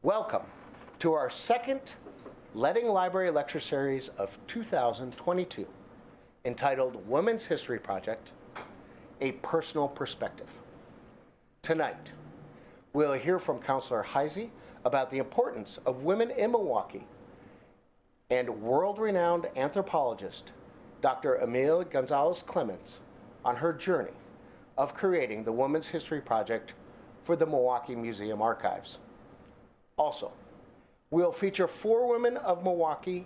Welcome to our second Ledding Library Lecture Series of 2022, entitled Women's History Project, A Personal Perspective. Tonight, we'll hear from Councilor Hyzy about the importance of women in Milwaukie and world-renowned anthropologist Dr. Emilia Gonzalez-Clements on her journey of creating the Women's History Project for the Milwaukie Museum archives. Also, we'll feature 4 women of Milwaukie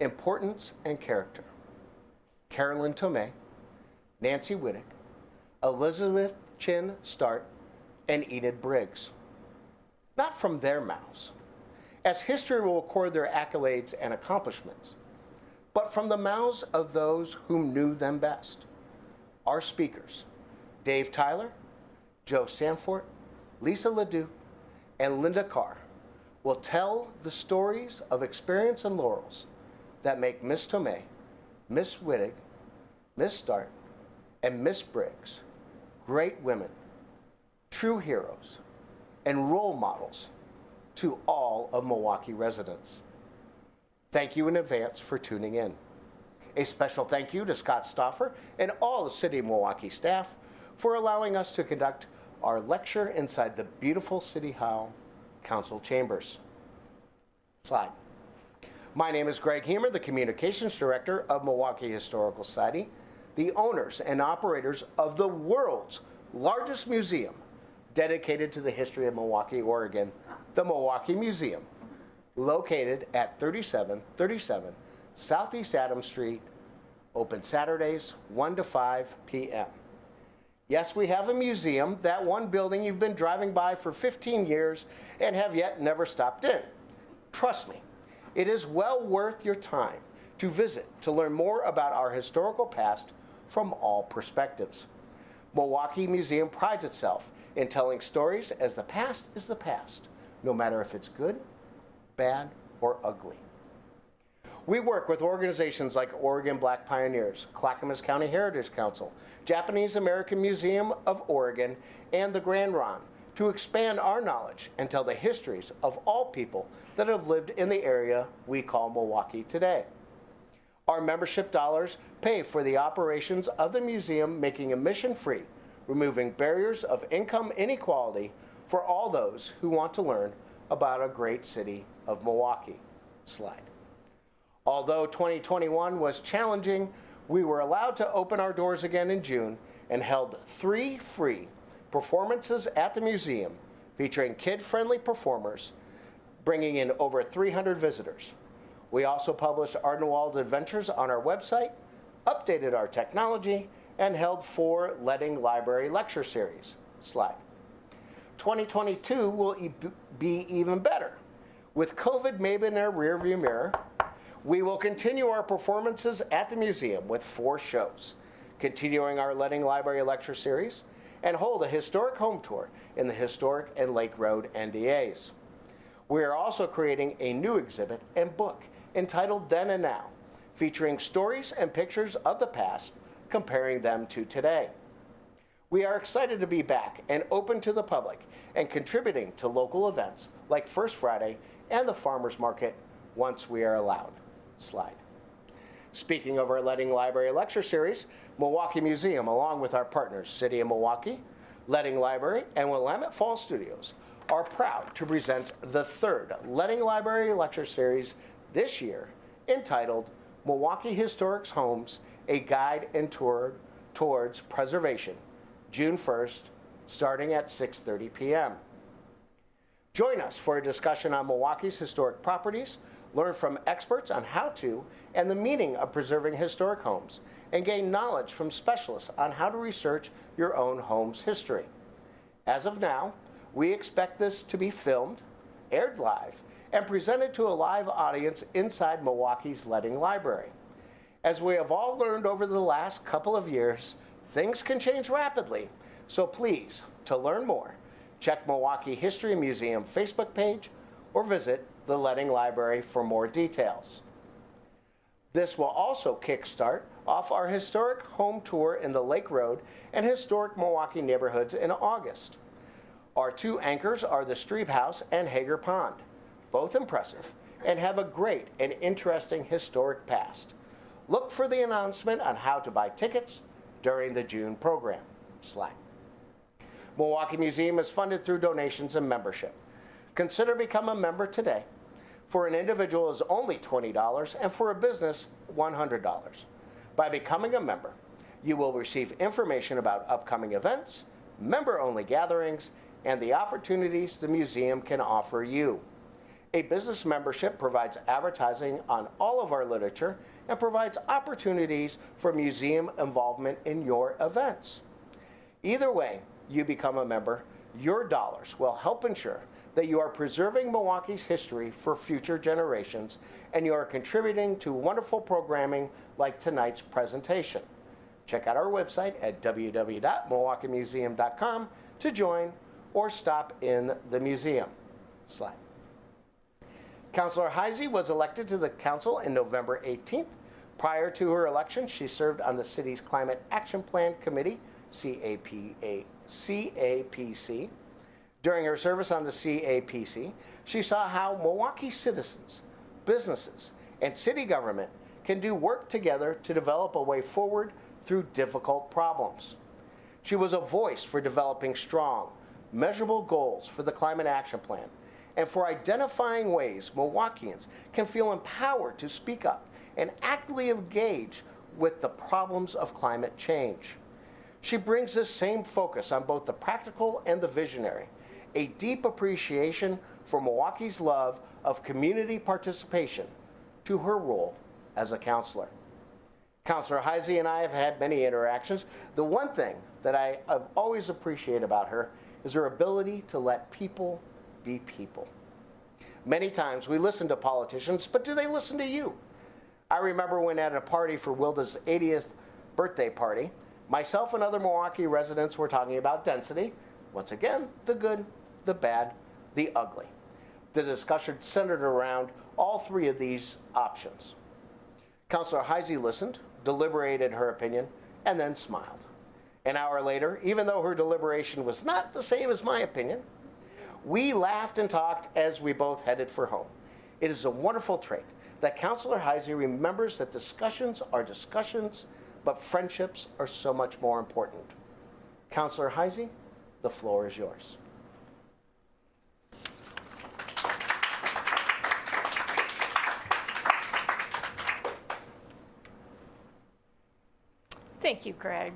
importance and character: Carolyn Tomei, Nancy Wittig, Elizabeth Chin Start, and Enid Briggs. Not from their mouths, as history will record their accolades and accomplishments, but from the mouths of those who knew them best. Our speakers, Dave Tyler, Joe Sandfort, Lisa LeDoux, and Linda Carr, will tell the stories of experience and laurels that make Miss Tomei, Miss Wittig, Miss Start, and Miss Briggs great women, true heroes, and role models to all of Milwaukie residents. Thank you in advance for tuning in. A special thank you to Scott Stauffer and all the City of Milwaukie staff for allowing us to conduct our lecture inside the beautiful City Hall Council chambers. Slide. My name is Greg Hemer, the Communications Director of Milwaukie Historical Society, the owners and operators of the world's largest museum dedicated to the history of Milwaukie, Oregon, the Milwaukie Museum, located at 3737 Southeast Adams Street, open Saturdays 1 to 5 p.m. Yes, we have a museum, that one building you've been driving by for 15 years and have yet never stopped in. Trust me, it is well worth your time to visit to learn more about our historical past from all perspectives. Milwaukie Museum prides itself in telling stories as the past is the past, no matter if it's good, bad, or ugly. We work with organizations like Oregon Black Pioneers, Clackamas County Heritage Council, Japanese American Museum of Oregon, and the Grand Ron to expand our knowledge and tell the histories of all people that have lived in the area we call Milwaukie today. Our membership dollars pay for the operations of the museum, making it mission-free, removing barriers of income inequality for all those who want to learn about a great city of Milwaukie. Slide. Although 2021 was challenging, we were allowed to open our doors again in June and held 3 free performances at the museum featuring kid-friendly performers, bringing in over 300 visitors. We also published Ardenwald Adventures on our website, updated our technology, and held 4 Ledding Library Lecture Series. Slide. 2022 will be even better. With COVID maybe in our rearview mirror, we will continue our performances at the museum with 4 shows, continuing our Ledding Library Lecture Series, and hold a historic home tour in the historic and Lake Road NDAs. We are also creating a new exhibit and book entitled Then and Now, featuring stories and pictures of the past, comparing them to today. We are excited to be back and open to the public and contributing to local events like First Friday and the Farmers Market once we are allowed. Slide. Speaking of our Ledding Library Lecture Series, Milwaukie Museum, along with our partners City of Milwaukie, Ledding Library, and Willamette Falls Studios, are proud to present the 3rd Ledding Library Lecture Series this year, entitled Milwaukie Historic Homes, A Guide and Tour Towards Preservation, June 1st, starting at 6:30 p.m. Join us for a discussion on Milwaukee's historic properties, learn from experts on how to and the meaning of preserving historic homes, and gain knowledge from specialists on how to research your own home's history. As of now, we expect this to be filmed, aired live, and presented to a live audience inside Milwaukee's Ledding Library. As we have all learned over the last couple of years, things can change rapidly, so please, to learn more, check Milwaukie History Museum Facebook page or visit the Ledding Library for more details. This will also kickstart off our historic home tour in the Lake Road and historic Milwaukie neighborhoods in August. Our 2 anchors are the Strebe House and Hager Pond. both impressive and have a great and interesting historic past. Look for the announcement on how to buy tickets during the June program. Slack. Milwaukie Museum is funded through donations and membership. Consider becoming a member today. For an individual is only $20 and for a business $100. By becoming a member, you will receive information about upcoming events, member-only gatherings, and the opportunities the museum can offer you. A business membership provides advertising on all of our literature and provides opportunities for museum involvement in your events. Either way you become a member, your dollars will help ensure that you are preserving Milwaukee's history for future generations and you are contributing to wonderful programming like tonight's presentation. Check out our website at www.milwaukeemuseum.com to join or stop in the museum. Slide. Councilor Hyzy was elected to the council in November 18th. Prior to her election, she served on the city's Climate Action Plan Committee, CAPC. During her service on the CAPC, she saw how Milwaukee citizens, businesses, and city government can do work together to develop a way forward through difficult problems. She was a voice for developing strong, measurable goals for the Climate Action Plan and for identifying ways Milwaukeeans can feel empowered to speak up and actively engage with the problems of climate change. She brings this same focus on both the practical and the visionary, a deep appreciation for Milwaukee's love of community participation to her role as a councilor. Councilor Hyzy and I have had many interactions. The one thing that I have always appreciated about her is her ability to let people be people. Many times we listen to politicians, but do they listen to you? I remember when at a party for Wilda's 80th birthday party, myself and other Milwaukee residents were talking about density. Once again, the good, the bad, the ugly. The discussion centered around all three of these options. Councilor Hyzy listened, deliberated her opinion, and then smiled. An hour later, even though her deliberation was not the same as my opinion, we laughed and talked as we both headed for home. It is a wonderful trait that Councilor Hyzy remembers that discussions are discussions, but friendships are so much more important. Councilor Hyzy, the floor is yours. Thank you, Greg.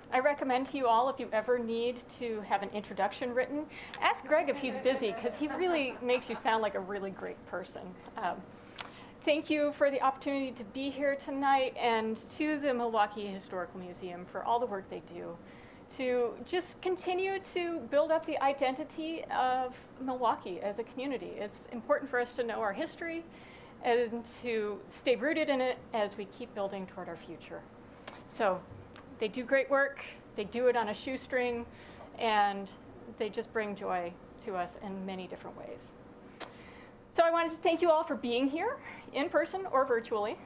I recommend to you all, if you ever need to have an introduction written, ask Greg if he's busy, because he really makes you sound like a really great person. Thank you for the opportunity to be here tonight, and to the Milwaukie Historical Museum for all the work they do to just continue to build up the identity of Milwaukie as a community. It's important for us to know our history and to stay rooted in it as we keep building toward our future. So they do great work, they do it on a shoestring, and they just bring joy to us in many different ways. So I wanted to thank you all for being here, in person or virtually,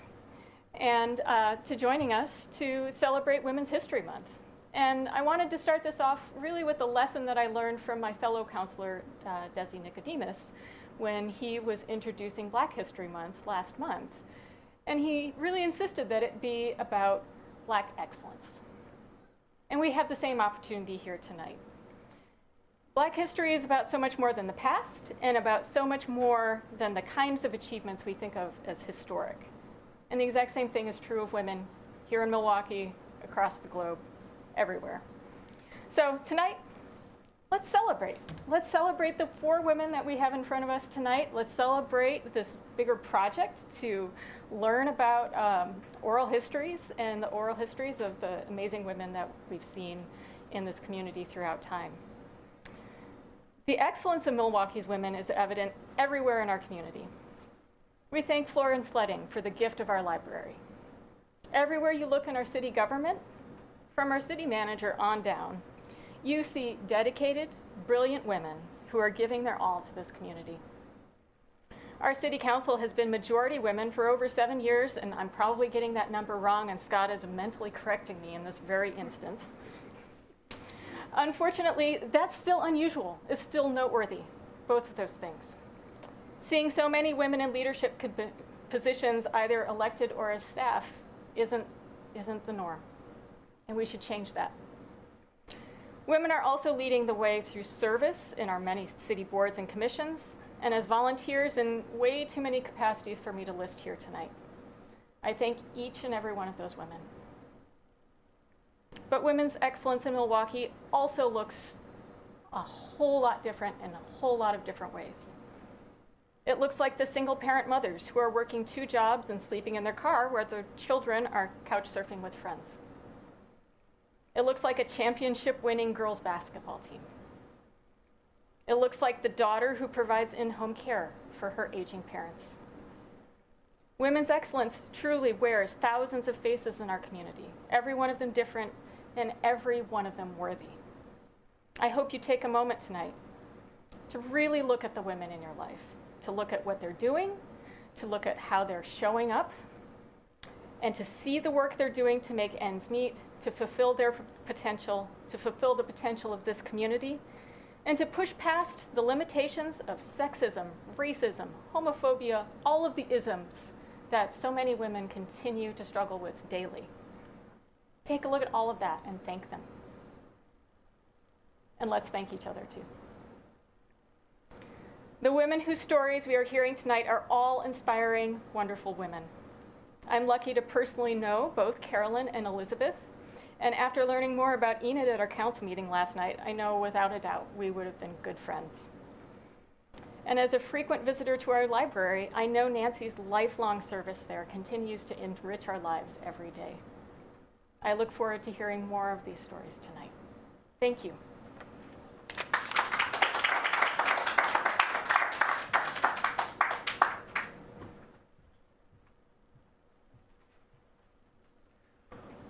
and to joining us to celebrate Women's History Month. And I wanted to start this off really with a lesson that I learned from my fellow counselor, Desi Nicodemus, when he was introducing Black History Month last month. And he really insisted that it be about Black excellence. And we have the same opportunity here tonight. Black history is about so much more than the past and about so much more than the kinds of achievements we think of as historic. And the exact same thing is true of women here in Milwaukie, across the globe, everywhere. So tonight, let's celebrate. Let's celebrate the 4 women that we have in front of us tonight. Let's celebrate this bigger project to learn about oral histories and the oral histories of the amazing women that we've seen in this community throughout time. The excellence of Milwaukee's women is evident everywhere in our community. We thank Florence Ledding for the gift of our library. Everywhere you look in our city government, from our city manager on down, you see dedicated, brilliant women who are giving their all to this community. Our city council has been majority women for over 7 years, and I'm probably getting that number wrong, and Scott is mentally correcting me in this very instance. Unfortunately, that's still unusual. It's still noteworthy, both of those things. Seeing so many women in leadership positions, either elected or as staff, isn't the norm, and we should change that. Women are also leading the way through service in our many city boards and commissions, and as volunteers in way too many capacities for me to list here tonight. I thank each and every one of those women. But women's excellence in Milwaukie also looks a whole lot different in a whole lot of different ways. It looks like the single-parent mothers who are working 2 jobs and sleeping in their car while their children are couch surfing with friends. It looks like a championship-winning girls basketball team. It looks like the daughter who provides in-home care for her aging parents. Women's excellence truly wears thousands of faces in our community, every one of them different and every one of them worthy. I hope you take a moment tonight to really look at the women in your life, to look at what they're doing, to look at how they're showing up, and to see the work they're doing to make ends meet, to fulfill their potential, to fulfill the potential of this community, and to push past the limitations of sexism, racism, homophobia, all of the isms that so many women continue to struggle with daily. Take a look at all of that and thank them. And let's thank each other too. The women whose stories we are hearing tonight are all inspiring, wonderful women. I'm lucky to personally know both Carolyn and Elizabeth, and after learning more about Enid at our council meeting last night, I know without a doubt we would have been good friends. And as a frequent visitor to our library, I know Nancy's lifelong service there continues to enrich our lives every day. I look forward to hearing more of these stories tonight. Thank you.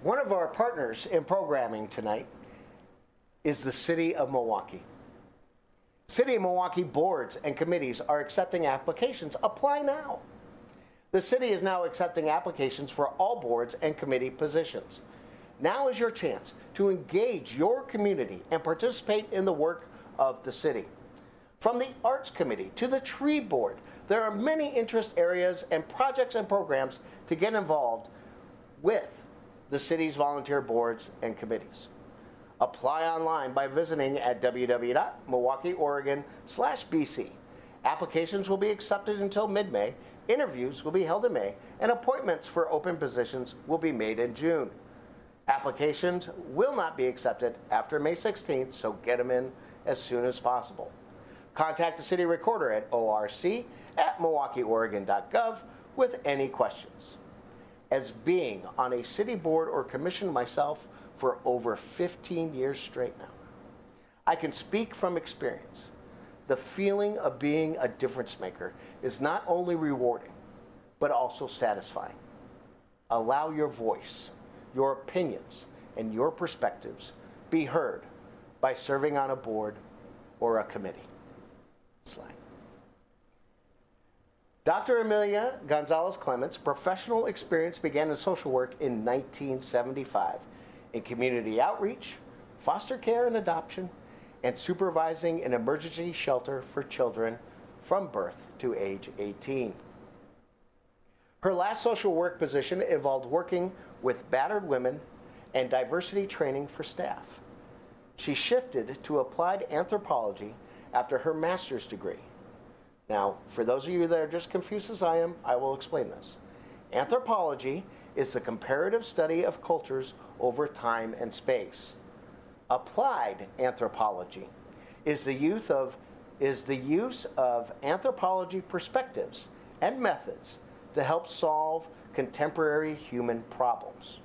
One of our partners in programming tonight is the City of Milwaukie. City of Milwaukie boards and committees are accepting applications. Apply now. The city is now accepting applications for all boards and committee positions. Now is your chance to engage your community and participate in the work of the city. From the Arts Committee to the Tree Board, there are many interest areas and projects and programs to get involved with the city's volunteer boards and committees. Apply online by visiting at www.milwaukieoregon.com/BC. Applications will be accepted until mid-May, interviews will be held in May, and appointments for open positions will be made in June. Applications will not be accepted after May 16th, so get them in as soon as possible. Contact the city recorder at orc@milwaukieoregon.gov with any questions. As being on a city board or commission myself for over 15 years straight now, I can speak from experience. The feeling of being a difference maker is not only rewarding, but also satisfying. Allow your voice, your opinions, and your perspectives be heard by serving on a board or a committee. Slide. Dr. Emilia Gonzalez-Clements' professional experience began in social work in 1975 in community outreach, foster care and adoption, and supervising an emergency shelter for children from birth to age 18. Her last social work position involved working with battered women and diversity training for staff. She shifted to applied anthropology after her master's degree. Now, for those of you that are just confused as I am, I will explain this. Anthropology is the comparative study of cultures over time and space. Applied anthropology is the use of anthropology perspectives and methods to help solve contemporary human problems.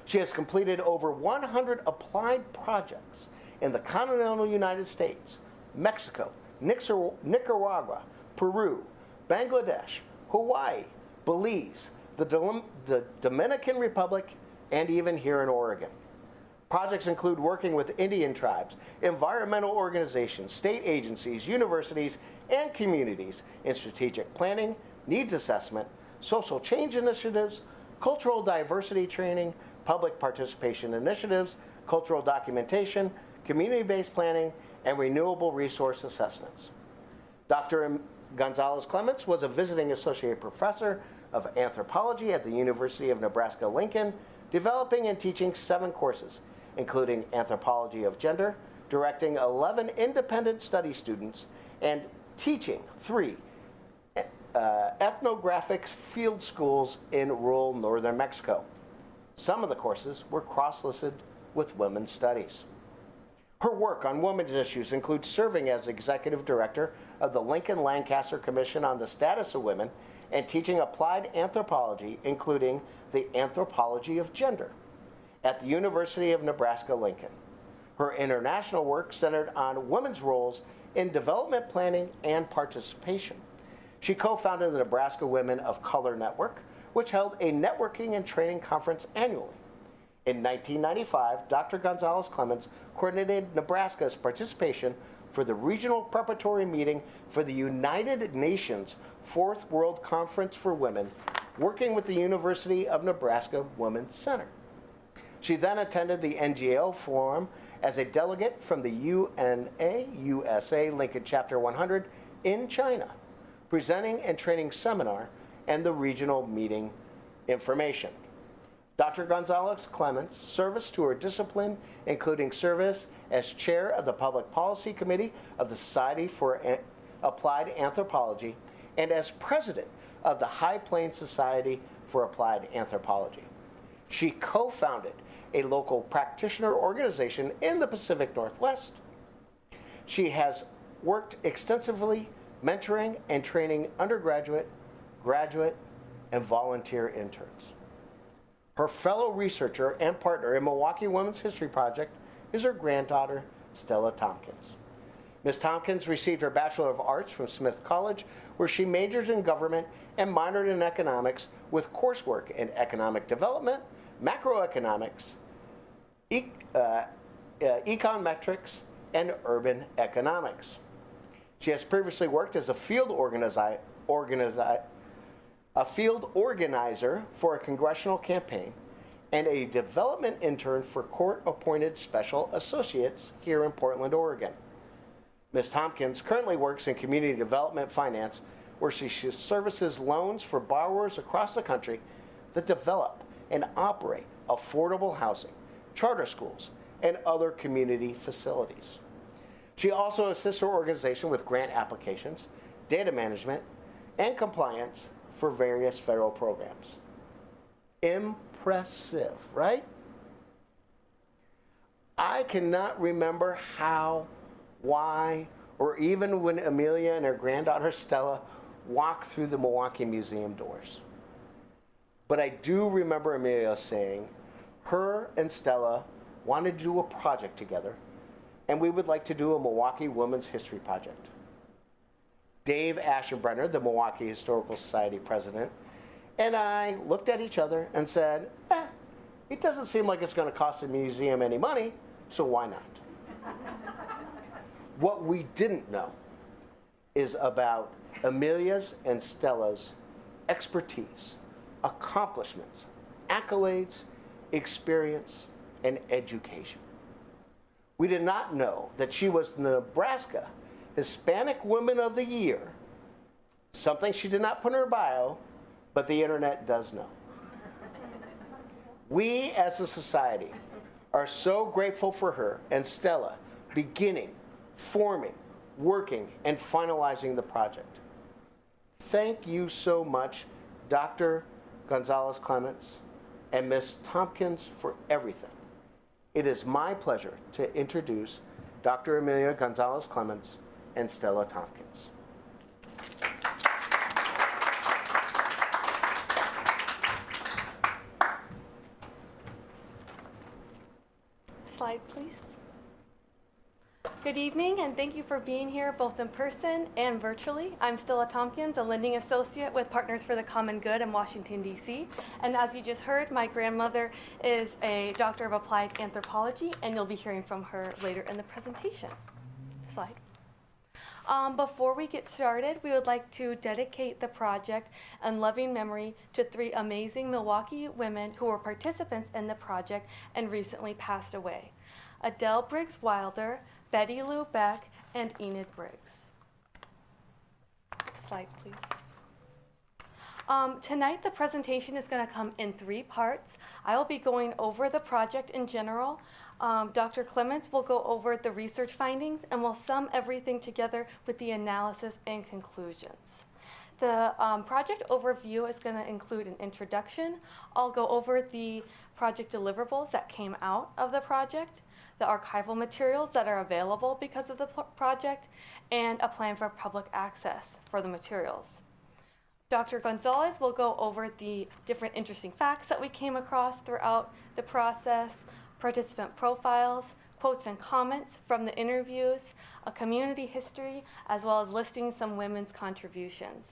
She has completed over 100 applied projects in the continental United States, Mexico, Nicaragua, Peru, Bangladesh, Hawaii, Belize, the Dominican Republic, and even here in Oregon. Projects include working with Indian tribes, environmental organizations, state agencies, universities, and communities in strategic planning, needs assessment, social change initiatives, cultural diversity training, public participation initiatives, cultural documentation, community-based planning, and renewable resource assessments. Dr. Gonzalez-Clements was a visiting associate professor of anthropology at the University of Nebraska-Lincoln, developing and teaching 7 courses, including anthropology of gender, directing 11 independent study students, and teaching 3 ethnographic field schools in rural northern Mexico. Some of the courses were cross-listed with women's studies. Her work on women's issues includes serving as executive director of the Lincoln-Lancaster Commission on the Status of Women and teaching applied anthropology, including the anthropology of gender, at the University of Nebraska-Lincoln. Her international work centered on women's roles in development planning and participation. She co-founded the Nebraska Women of Color Network, which held a networking and training conference annually. In 1995, Dr. Gonzalez-Clements coordinated Nebraska's participation for the regional preparatory meeting for the United Nations 4th World Conference for Women, working with the University of Nebraska Women's Center. She then attended the NGO Forum as a delegate from the UNA USA Lincoln Chapter 100 in China, presenting and training seminar and the regional meeting information. Dr. Gonzalez-Clements' service to her discipline, including service as chair of the Public Policy Committee of the Society for Applied Anthropology and as president of the High Plains Society for Applied Anthropology. She co-founded a local practitioner organization in the Pacific Northwest. She has worked extensively mentoring and training undergraduate, graduate, and volunteer interns. Her fellow researcher and partner in Milwaukie Women's History Project is her granddaughter, Stella Tompkins. Ms. Tompkins received her Bachelor of Arts from Smith College, where she majored in government and minored in economics with coursework in economic development, macroeconomics, econometrics, and urban economics. She has previously worked as a field organizer for a congressional campaign and a development intern for court-appointed special associates here in Portland, Oregon. Ms. Tompkins currently works in community development finance, where she services loans for borrowers across the country that develop and operate affordable housing, charter schools, and other community facilities. She also assists her organization with grant applications, data management, and compliance for various federal programs. Impressive, right? I cannot remember how, why, or even when Emilia and her granddaughter Stella walked through the Milwaukie Museum doors. But I do remember Emilia saying her and Stella wanted to do a project together, and we would like to do a Milwaukie Women's History Project. Dave Ashenbrenner, the Milwaukie Historical Society president, and I looked at each other and said, it doesn't seem like it's going to cost the museum any money, so why not? What we didn't know is about Emilia's and Stella's expertise, accomplishments, accolades, experience, and education. We did not know that she was the Nebraska Hispanic Woman of the Year, something she did not put in her bio, but the internet does know. We as a society are so grateful for her and Stella beginning, forming, working, and finalizing the project. Thank you so much, Dr. Gonzalez-Clements and Ms. Tompkins, for everything. It is my pleasure to introduce Dr. Emilia Gonzalez-Clements and Stella Tompkins. Slide, please. Good evening, and thank you for being here both in person and virtually. I'm Stella Tompkins, a lending associate with Partners for the Common Good in Washington, D.C. And as you just heard, my grandmother is a doctor of applied anthropology, and you'll be hearing from her later in the presentation. Slide. Before we get started, we would like to dedicate the project in loving memory to 3 amazing Milwaukie women who were participants in the project and recently passed away: Adele Briggs Wilder, Betty Lou Beck, and Enid Briggs. Next slide, please. Tonight, the presentation is going to come in 3 parts. I will be going over the project in general. Dr. Clements will go over the research findings, and we'll sum everything together with the analysis and conclusions. The project overview is going to include an introduction. I'll go over the project deliverables that came out of the project, the archival materials that are available because of the project, and a plan for public access for the materials. Dr. Gonzalez will go over the different interesting facts that we came across throughout the process, participant profiles, quotes and comments from the interviews, a community history, as well as listing some women's contributions.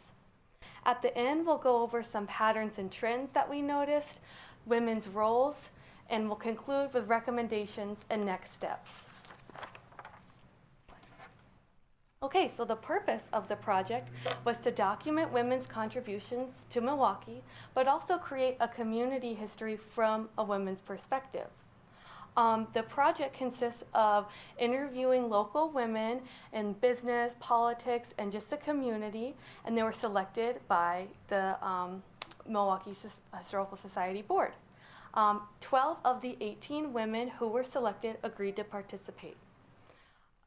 At the end, we'll go over some patterns and trends that we noticed, women's roles, and we'll conclude with recommendations and next steps. Okay, so the purpose of the project was to document women's contributions to Milwaukie, but also create a community history from a women's perspective. The project consists of interviewing local women in business, politics, and just the community, and they were selected by the Milwaukie Historical Society Board. 12 of the 18 women who were selected agreed to participate.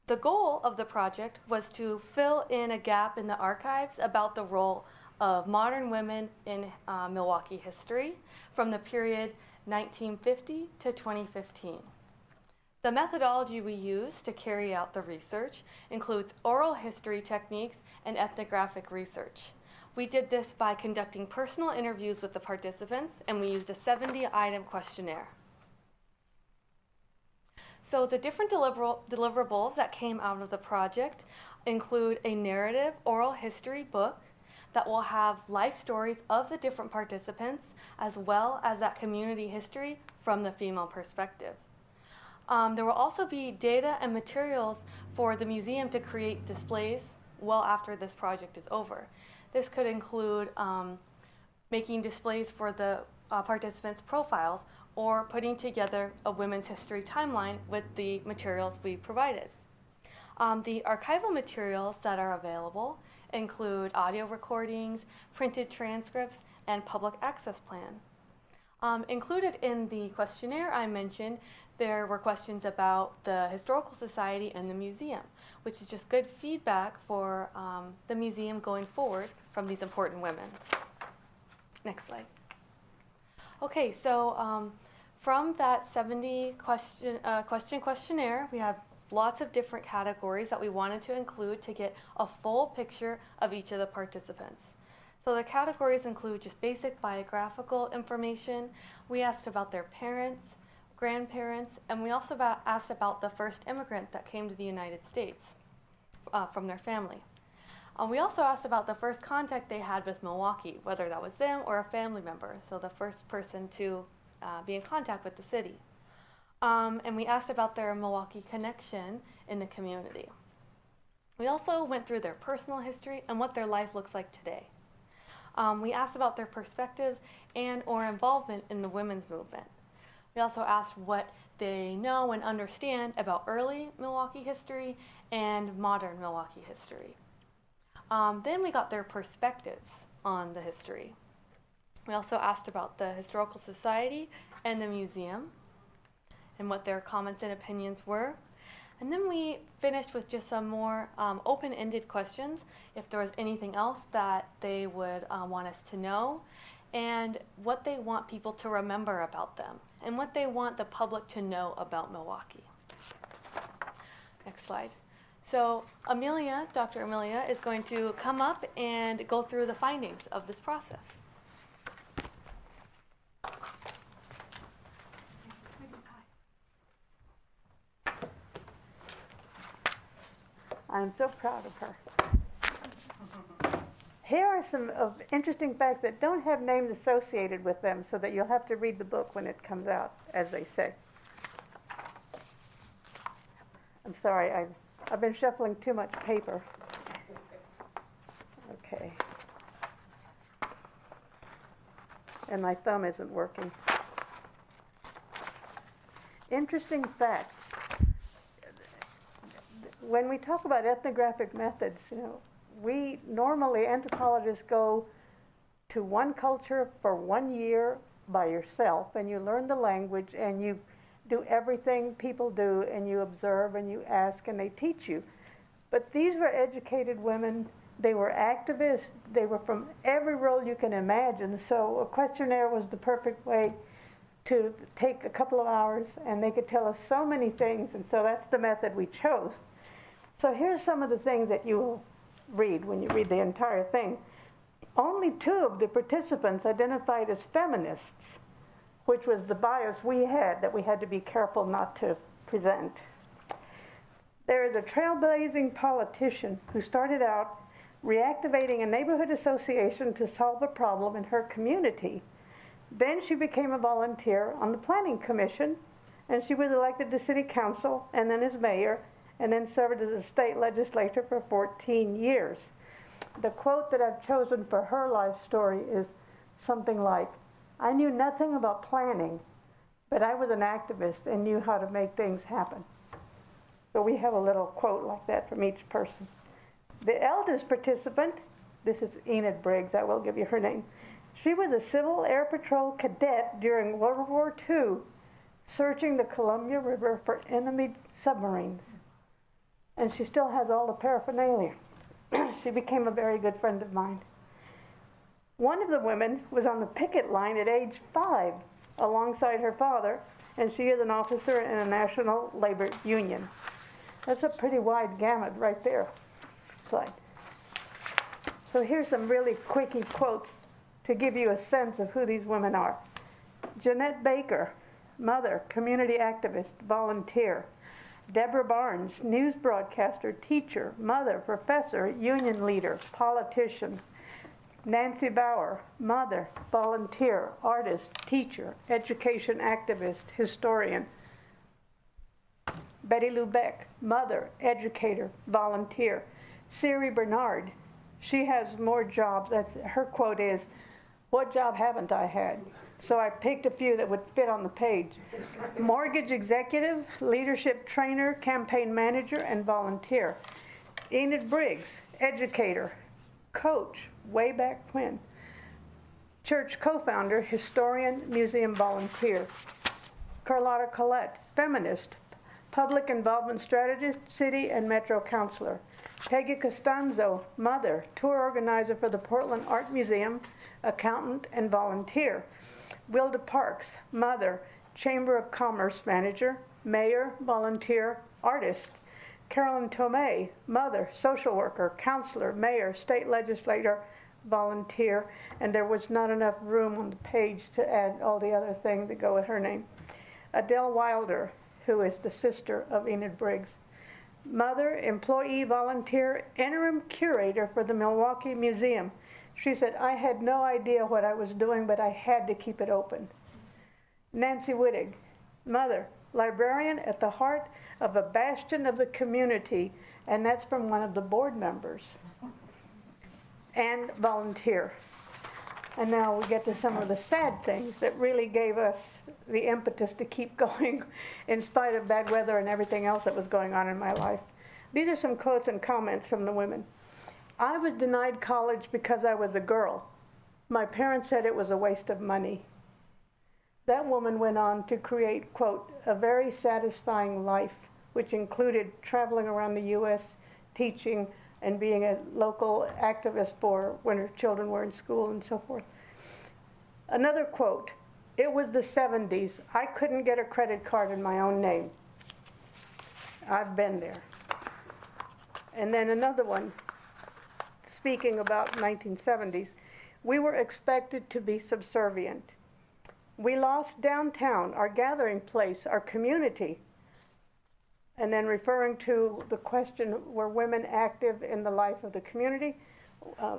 The goal of the project was to fill in a gap in the archives about the role of modern women in Milwaukie history from the period 1950 to 2015. The methodology we use to carry out the research includes oral history techniques and ethnographic research. We did this by conducting personal interviews with the participants, and we used a 70-item questionnaire. So the different deliverables that came out of the project include a narrative oral history book that will have life stories of the different participants, as well as that community history from the female perspective. There will also be data and materials for the museum to create displays well after this project is over. This could include making displays for the participants' profiles, or putting together a women's history timeline with the materials we provided. The archival materials that are available include audio recordings, printed transcripts, and public access plan. Included in the questionnaire I mentioned, there were questions about the Historical Society and the museum, which is just good feedback for the museum going forward from these important women. Next slide. Okay, so from that 70 questionnaire, we have lots of different categories that we wanted to include to get a full picture of each of the participants. So the categories include just basic biographical information. We asked about their parents, grandparents, and we also asked about the first immigrant that came to the United States from their family. We also asked about the first contact they had with Milwaukie, whether that was them or a family member, so the first person to be in contact with the city. And we asked about their Milwaukie connection in the community. We also went through their personal history and what their life looks like today. We asked about their perspectives and or involvement in the women's movement. We also asked what they know and understand about early Milwaukie history and modern Milwaukie history. Then we got their perspectives on the history. We also asked about the Historical Society and the museum and what their comments and opinions were. And then we finished with just some more open-ended questions, if there was anything else that they would want us to know, and what they want people to remember about them, and what they want the public to know about Milwaukie. Next slide. So Emilia, Dr. Emilia, is going to come up and go through the findings of this process. I'm so proud of her. Here are some interesting facts that don't have names associated with them, so that you'll have to read the book when it comes out, as they say. I'm sorry, I've been shuffling too much paper. Okay. And my thumb isn't working. Interesting facts. When we talk about ethnographic methods, we normally, anthropologists go to one culture for 1 year by yourself, and you learn the language, and you do everything people do, and you observe, and you ask, and they teach you. But these were educated women. They were activists. They were from every role you can imagine. So a questionnaire was the perfect way to take a couple of hours, and they could tell us so many things, and so that's the method we chose. So here's some of the things that you will read when you read the entire thing. Only 2 of the participants identified as feminists, which was the bias we had that we had to be careful not to present. There is a trailblazing politician who started out reactivating a neighborhood association to solve a problem in her community. Then she became a volunteer on the planning commission, and she was elected to city council, and then as mayor, and then served as a state legislator for 14 years. The quote that I've chosen for her life story is something like, "I knew nothing about planning, but I was an activist and knew how to make things happen." So we have a little quote like that from each person. The eldest participant, this is Enid Briggs, I will give you her name. She was a Civil Air Patrol cadet during World War II, searching the Columbia River for enemy submarines. And she still has all the paraphernalia. She became a very good friend of mine. One of the women was on the picket line at age 5 alongside her father, and she is an officer in a national labor union. That's a pretty wide gamut right there. Slide. So here's some really quickie quotes to give you a sense of who these women are. Jeanette Baker, mother, community activist, volunteer. Deborah Barnes, news broadcaster, teacher, mother, professor, union leader, politician. Nancy Bauer, mother, volunteer, artist, teacher, education activist, historian. Betty Lou Beck, mother, educator, volunteer. Siri Bernard, she has more jobs. Her quote is, "What job haven't I had?" So I picked a few that would fit on the page. Mortgage executive, leadership trainer, campaign manager, and volunteer. Enid Briggs, educator, coach, way back when. Church co-founder, historian, museum volunteer. Carlotta Collette, feminist, public involvement strategist, city and metro councilor. Peggy Costanzo, mother, tour organizer for the Portland Art Museum, accountant and volunteer. Wilda Parks, mother, Chamber of Commerce manager, mayor, volunteer, artist. Carolyn Tomei, mother, social worker, counselor, mayor, state legislator, volunteer, and there was not enough room on the page to add all the other things that go with her name. Adele Wilder, who is the sister of Enid Briggs. Mother, employee, volunteer, interim curator for the Milwaukie Museum. She said, "I had no idea what I was doing, but I had to keep it open." Nancy Wittig, mother, librarian at the heart of a bastion of the community, and that's from one of the board members, and volunteer. And now we get to some of the sad things that really gave us the impetus to keep going in spite of bad weather and everything else that was going on in my life. These are some quotes and comments from the women. "I was denied college because I was a girl. My parents said it was a waste of money." That woman went on to create, quote, "a very satisfying life," which included traveling around the U.S., teaching, and being a local activist for when her children were in school and so forth. Another quote, "It was the 70s. I couldn't get a credit card in my own name." I've been there. And then another one, speaking about 1970s, "We were expected to be subservient. We lost downtown, our gathering place, our community." And then referring to the question, were women active in the life of the community?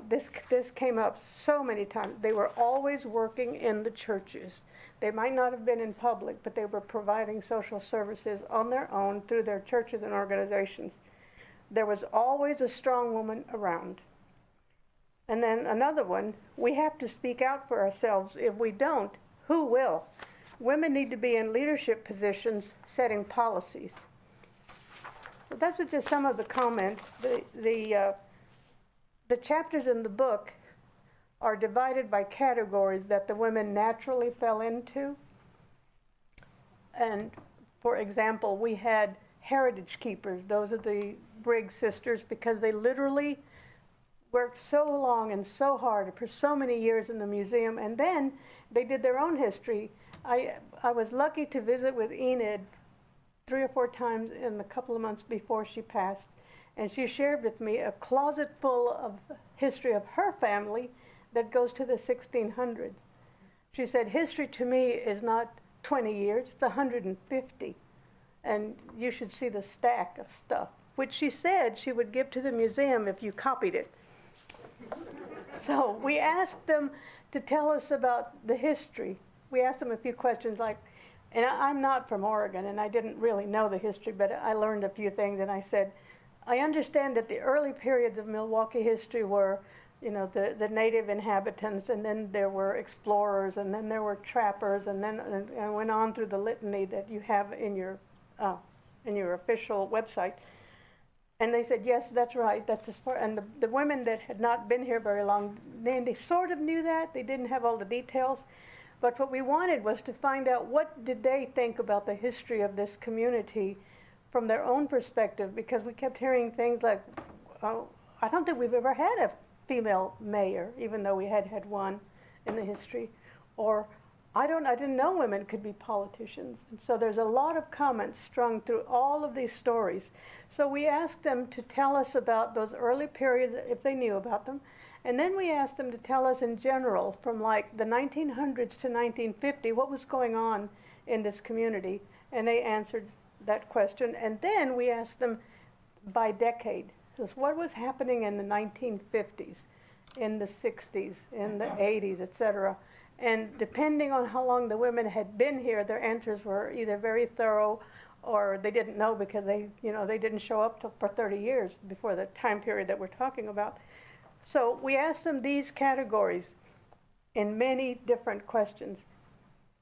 This came up so many times. They were always working in the churches. They might not have been in public, but they were providing social services on their own through their churches and organizations. There was always a strong woman around. And then another one, "We have to speak out for ourselves. If we don't, who will? Women need to be in leadership positions setting policies." So those are just some of the comments. the chapters in the book are divided by categories that the women naturally fell into. And for example, we had heritage keepers. Those are the Briggs sisters, because they literally worked so long and so hard for so many years in the museum, and then they did their own history. I was lucky to visit with Enid 3 or 4 times in the couple of months before she passed, and she shared with me a closet full of history of her family that goes to the 1600s. She said, history to me is not 20 years, it's 150. And you should see the stack of stuff, which she said she would give to the museum if you copied it. So we asked them to tell us about the history. We asked them a few questions like, and I'm not from Oregon, and I didn't really know the history, but I learned a few things, and I said, I understand that the early periods of Milwaukee history were, you know, the native inhabitants, and then there were explorers, and then there were trappers, and then and went on through the litany that you have in your official website. And they said, yes, that's right, that's as far, and the women that had not been here very long, they sort of knew that, they didn't have all the details, but what we wanted was to find out what did they think about the history of this community from their own perspective, because we kept hearing things like, oh, I don't think we've ever had a female mayor, even though we had one in the history, or I didn't know women could be politicians. And so there's a lot of comments strung through all of these stories. So we asked them to tell us about those early periods, if they knew about them. And then we asked them to tell us in general, from like the 1900s to 1950, what was going on in this community. And they answered that question. And then we asked them by decade, just what was happening in the 1950s, in the 60s, in the 80s, et cetera. And depending on how long the women had been here, their answers were either very thorough or they didn't know because they didn't show up for 30 years before the time period that we're talking about. So we asked them these categories in many different questions.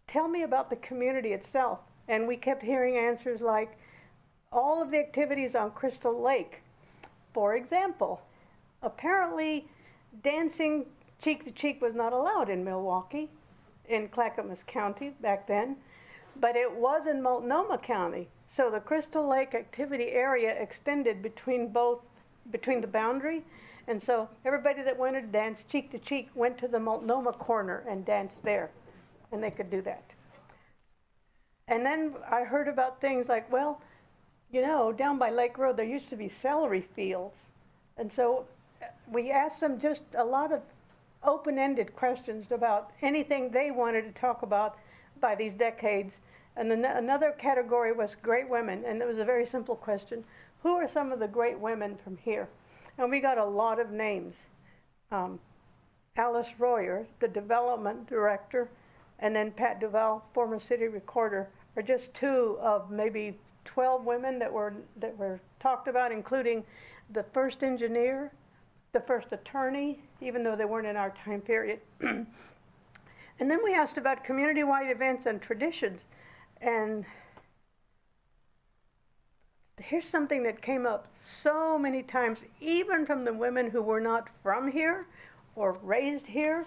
Tell me about the community itself. And we kept hearing answers like all of the activities on Crystal Lake. For example, apparently dancing cheek to cheek was not allowed in Milwaukie, in Clackamas County back then, but it was in Multnomah County. So the Crystal Lake activity area extended between the boundary, and so everybody that wanted to dance cheek to cheek went to the Multnomah corner and danced there, and they could do that. And then I heard about things like, well, you know, down by Lake Road there used to be celery fields, and so we asked them just a lot of open-ended questions about anything they wanted to talk about by these decades. And then another category was great women, and it was a very simple question. Who are some of the great women from here? And we got a lot of names. Alice Royer, the development director, and then Pat Duval, former city recorder, are just 2 of maybe 12 women that were talked about, including the first engineer, the first attorney, even though they weren't in our time period. And then we asked about community-wide events and traditions. And here's something that came up so many times, even from the women who were not from here or raised here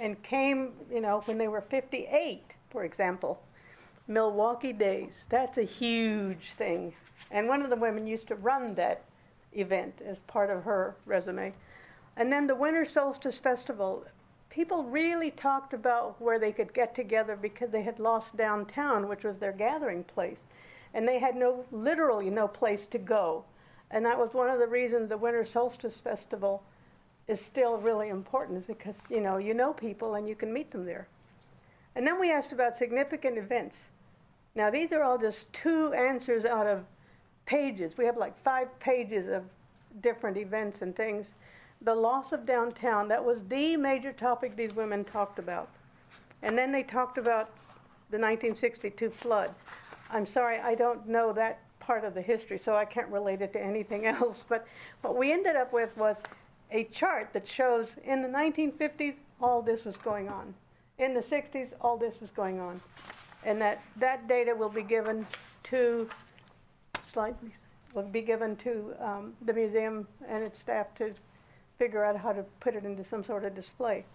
and came, you know, when they were 58, for example. Milwaukee Days, that's a huge thing. And one of the women used to run that event as part of her resume. And then the Winter Solstice Festival. People really talked about where they could get together because they had lost downtown, which was their gathering place. And they had literally no place to go. And that was one of the reasons the Winter Solstice Festival is still really important, is because you know people and you can meet them there. And then we asked about significant events. Now these are all just 2 answers out of pages. We have like 5 pages of different events and things. The loss of downtown, that was the major topic these women talked about. And then they talked about the 1962 flood. I'm sorry, I don't know that part of the history, so I can't relate it to anything else. But what we ended up with was a chart that shows in the 1950s, all this was going on. In the 60s, all this was going on. And that data will be given to, slide please, will be given to the museum and its staff to figure out how to put it into some sort of display.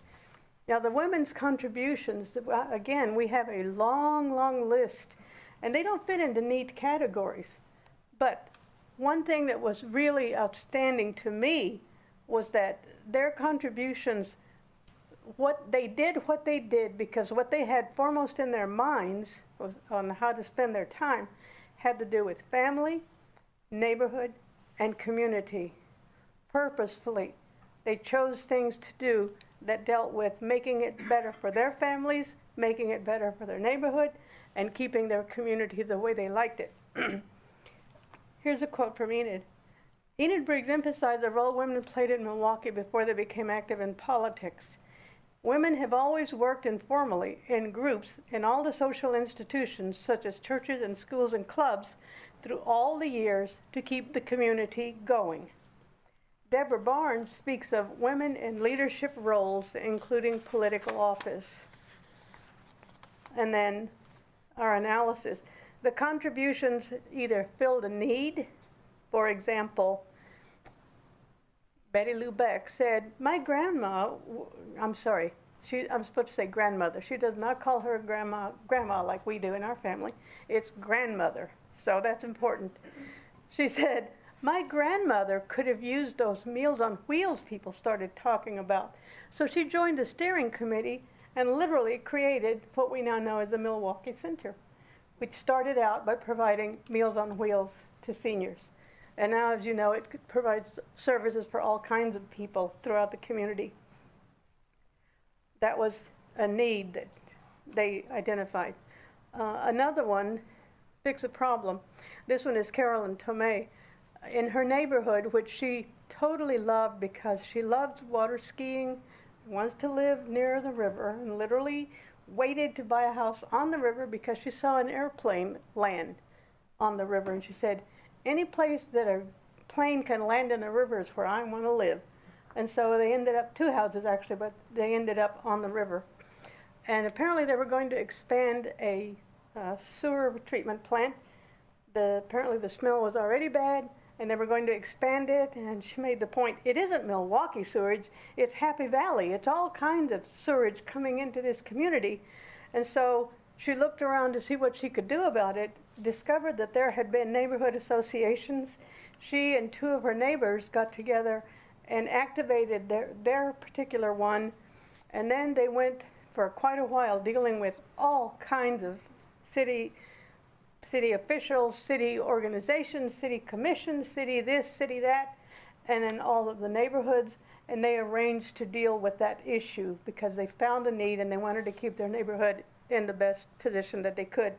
Now, the women's contributions, again, we have a long, long list, and they don't fit into neat categories. But one thing that was really outstanding to me was that their contributions, what they did because what they had foremost in their minds was on how to spend their time had to do with family, neighborhood, and community. Purposefully, they chose things to do that dealt with making it better for their families, making it better for their neighborhood, and keeping their community the way they liked it. Here's a quote from Enid. Enid Briggs emphasized the role women played in Milwaukee before they became active in politics. Women have always worked informally in groups in all the social institutions such as churches and schools and clubs through all the years to keep the community going. Deborah Barnes speaks of women in leadership roles, including political office. And then our analysis. The contributions either filled a need. For example, Betty Lou Beck said, my grandma, I'm supposed to say grandmother. She does not call her grandma like we do in our family. It's grandmother, so that's important. She said, my grandmother could have used those Meals on Wheels people started talking about. So she joined the steering committee and literally created what we now know as the Milwaukie Center, which started out by providing Meals on Wheels to seniors. And now, as you know, it provides services for all kinds of people throughout the community. That was a need that they identified. Another one, fix a problem. This one is Carolyn Tomei. In her neighborhood, which she totally loved because she loves water skiing, wants to live near the river, and literally waited to buy a house on the river because she saw an airplane land on the river. And she said, any place that a plane can land in a river is where I want to live. And so they ended up, 2 houses actually, but they ended up on the river. And apparently they were going to expand a sewer treatment plant. Apparently the smell was already bad, and they were going to expand it. And she made the point, it isn't Milwaukie sewage, it's Happy Valley. It's all kinds of sewage coming into this community. And so she looked around to see what she could do about it, discovered that there had been neighborhood associations. She and 2 of her neighbors got together and activated their particular one. And then they went for quite a while dealing with all kinds of city officials, city organizations, city commissions, city this, city that, and in all of the neighborhoods. And they arranged to deal with that issue because they found a need and they wanted to keep their neighborhood in the best position that they could.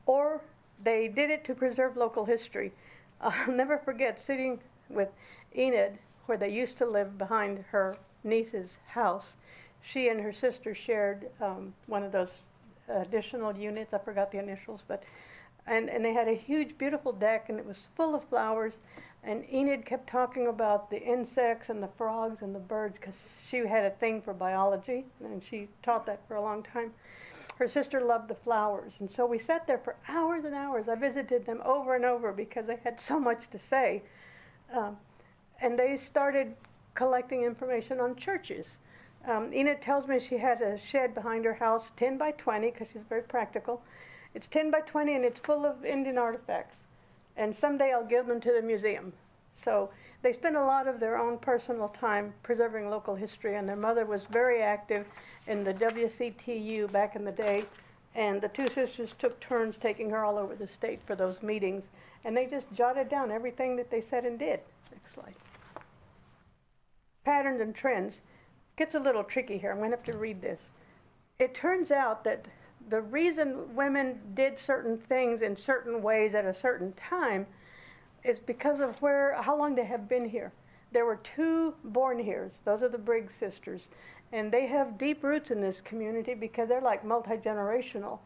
Or they did it to preserve local history. I'll never forget sitting with Enid, where they used to live behind her niece's house. She and her sister shared one of those additional units. I forgot the initials, but and they had a huge, beautiful deck, and it was full of flowers. And Enid kept talking about the insects and the frogs and the birds because she had a thing for biology, and she taught that for a long time. Her sister loved the flowers, and so we sat there for hours and hours. I visited them over and over because they had so much to say. And they started collecting information on churches. Enid tells me she had a shed behind her house, 10 by 20, because she's very practical. It's 10 by 20, and it's full of Indian artifacts. And someday I'll give them to the museum. So they spent a lot of their own personal time preserving local history, and their mother was very active in the WCTU back in the day. And the 2 sisters took turns taking her all over the state for those meetings. And they just jotted down everything that they said and did. Next slide. Patterns and trends. Gets a little tricky here. I'm going to have to read this. It turns out that the reason women did certain things in certain ways at a certain time is because of how long they have been here. There were 2 born here. Those are the Briggs sisters. And they have deep roots in this community because they're like multi-generational.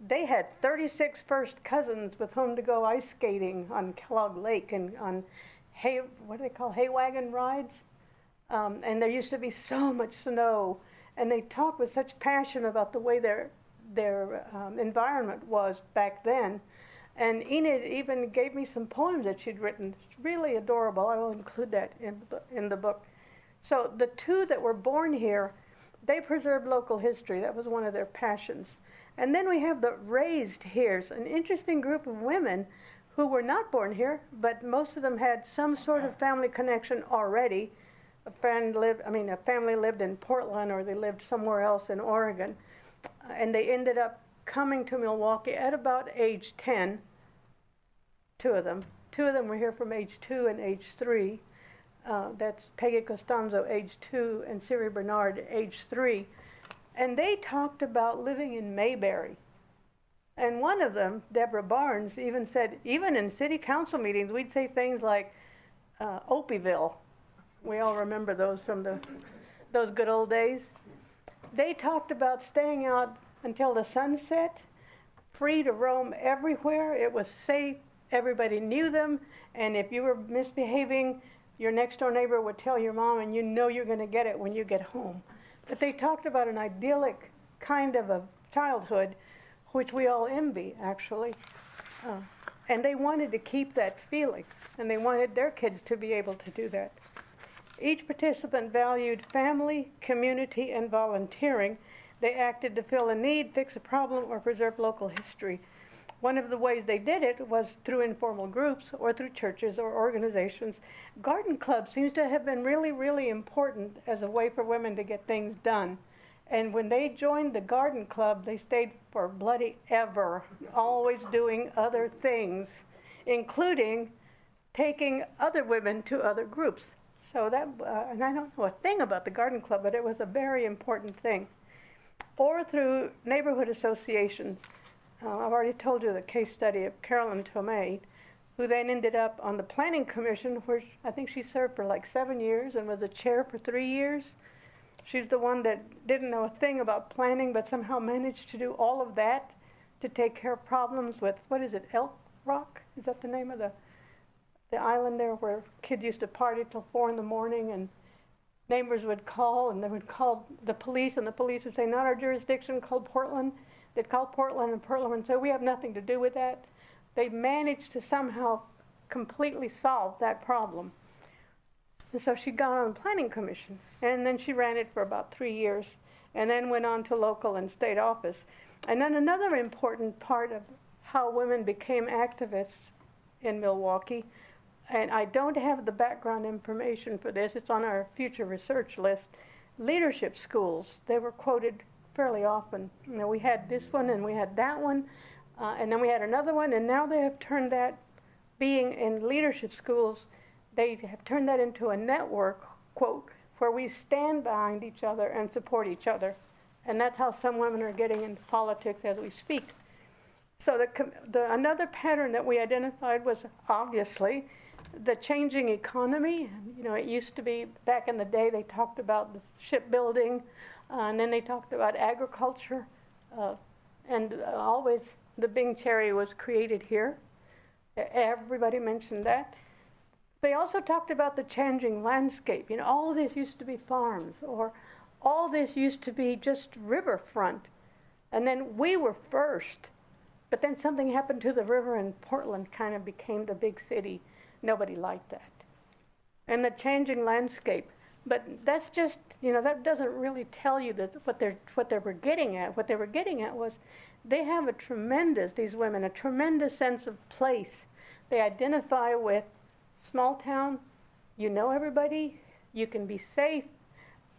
They had 36 first cousins with whom to go ice skating on Kellogg Lake and on hay wagon rides. And there used to be so much snow. And they talked with such passion about the way their environment was back then. And Enid even gave me some poems that she'd written. It's really adorable. I will include that in the book. So the two that were born here, they preserved local history. That was one of their passions. And then we have the raised here's, an interesting group of women who were not born here, but most of them had some sort of family connection already. A family lived in Portland, or they lived somewhere else in Oregon. And they ended up coming to Milwaukie at about age 10, two of them. Two of them were here from age 2 and age 3. That's Peggy Costanzo, age 2, and Siri Bernard, age 3. And they talked about living in Mayberry. And one of them, Deborah Barnes, even said, even in city council meetings, we'd say things like Opeyville. We all remember those from those good old days. They talked about staying out until the sunset, free to roam everywhere. It was safe. Everybody knew them. And if you were misbehaving, your next door neighbor would tell your mom, and you know you're going to get it when you get home. But they talked about an idyllic kind of a childhood, which we all envy, actually. And they wanted to keep that feeling, and they wanted their kids to be able to do that. Each participant valued family, community, and volunteering. They acted to fill a need, fix a problem, or preserve local history. One of the ways they did it was through informal groups or through churches or organizations. Garden club seems to have been really, really important as a way for women to get things done. And when they joined the garden club, they stayed for bloody ever, always doing other things, including taking other women to other groups. So that, and I don't know a thing about the garden club, but it was a very important thing. Or through neighborhood associations. I've already told you the case study of Carolyn Tomei, who then ended up on the planning commission, where I think she served for like 7 years and was a chair for 3 years. She's the one that didn't know a thing about planning, but somehow managed to do all of that to take care of problems with, what is it, Elk Rock? Is that the name of the island there where kids used to party till 4 in the morning, and neighbors would call, and they would call the police, and the police would say, not our jurisdiction, call Portland. They'd call Portland, and Portland would say, we have nothing to do with that. They managed to somehow completely solve that problem. And so she got on the planning commission, and then she ran it for about 3 years, and then went on to local and state office. And then another important part of how women became activists in Milwaukie, and I don't have the background information for this, it's on our future research list, leadership schools. They were quoted fairly often. You know, we had this one and we had that one, and then we had another one, and now they have turned that, being in leadership schools, they have turned that into a network, quote, where we stand behind each other and support each other. And that's how some women are getting into politics as we speak. So another pattern that we identified was obviously the changing economy. You know, it used to be, back in the day, they talked about the shipbuilding, and then they talked about agriculture, and always the Bing cherry was created here. Everybody mentioned that. They also talked about the changing landscape. You know, all this used to be farms, or all this used to be just riverfront. And then we were first, but then something happened to the river, and Portland kind of became the big city. Nobody liked that. And the changing landscape. But that's just, you know, that doesn't really tell you that what they were getting at. What they were getting at was they have these women, a tremendous sense of place. They identify with small town, you know everybody, you can be safe.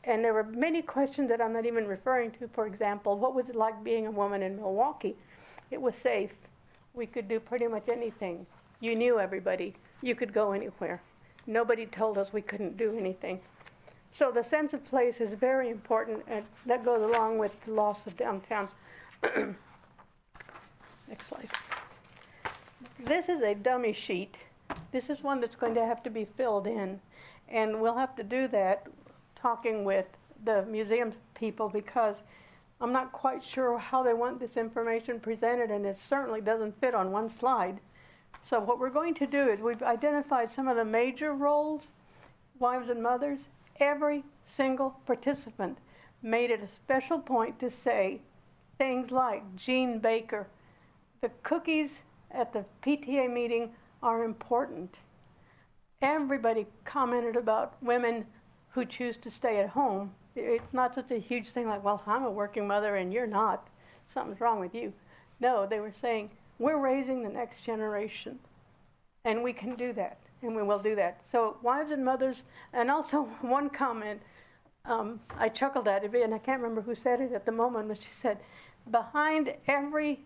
And there were many questions that I'm not even referring to. For example, what was it like being a woman in Milwaukie? It was safe. We could do pretty much anything. You knew everybody. You could go anywhere. Nobody told us we couldn't do anything. So the sense of place is very important, and that goes along with the loss of downtown. Next slide. This is a dummy sheet. This is one that's going to have to be filled in, and we'll have to do that talking with the museum people, because I'm not quite sure how they want this information presented, and it certainly doesn't fit on one slide. So what we're going to do is we've identified some of the major roles, wives and mothers. Every single participant made it a special point to say things like Jean Baker. The cookies at the PTA meeting are important. Everybody commented about women who choose to stay at home. It's not such a huge thing like, well, I'm a working mother and you're not. Something's wrong with you. No, they were saying, we're raising the next generation, and we can do that, and we will do that. So wives and mothers, and also one comment, I chuckled at it, and I can't remember who said it at the moment, but she said, behind every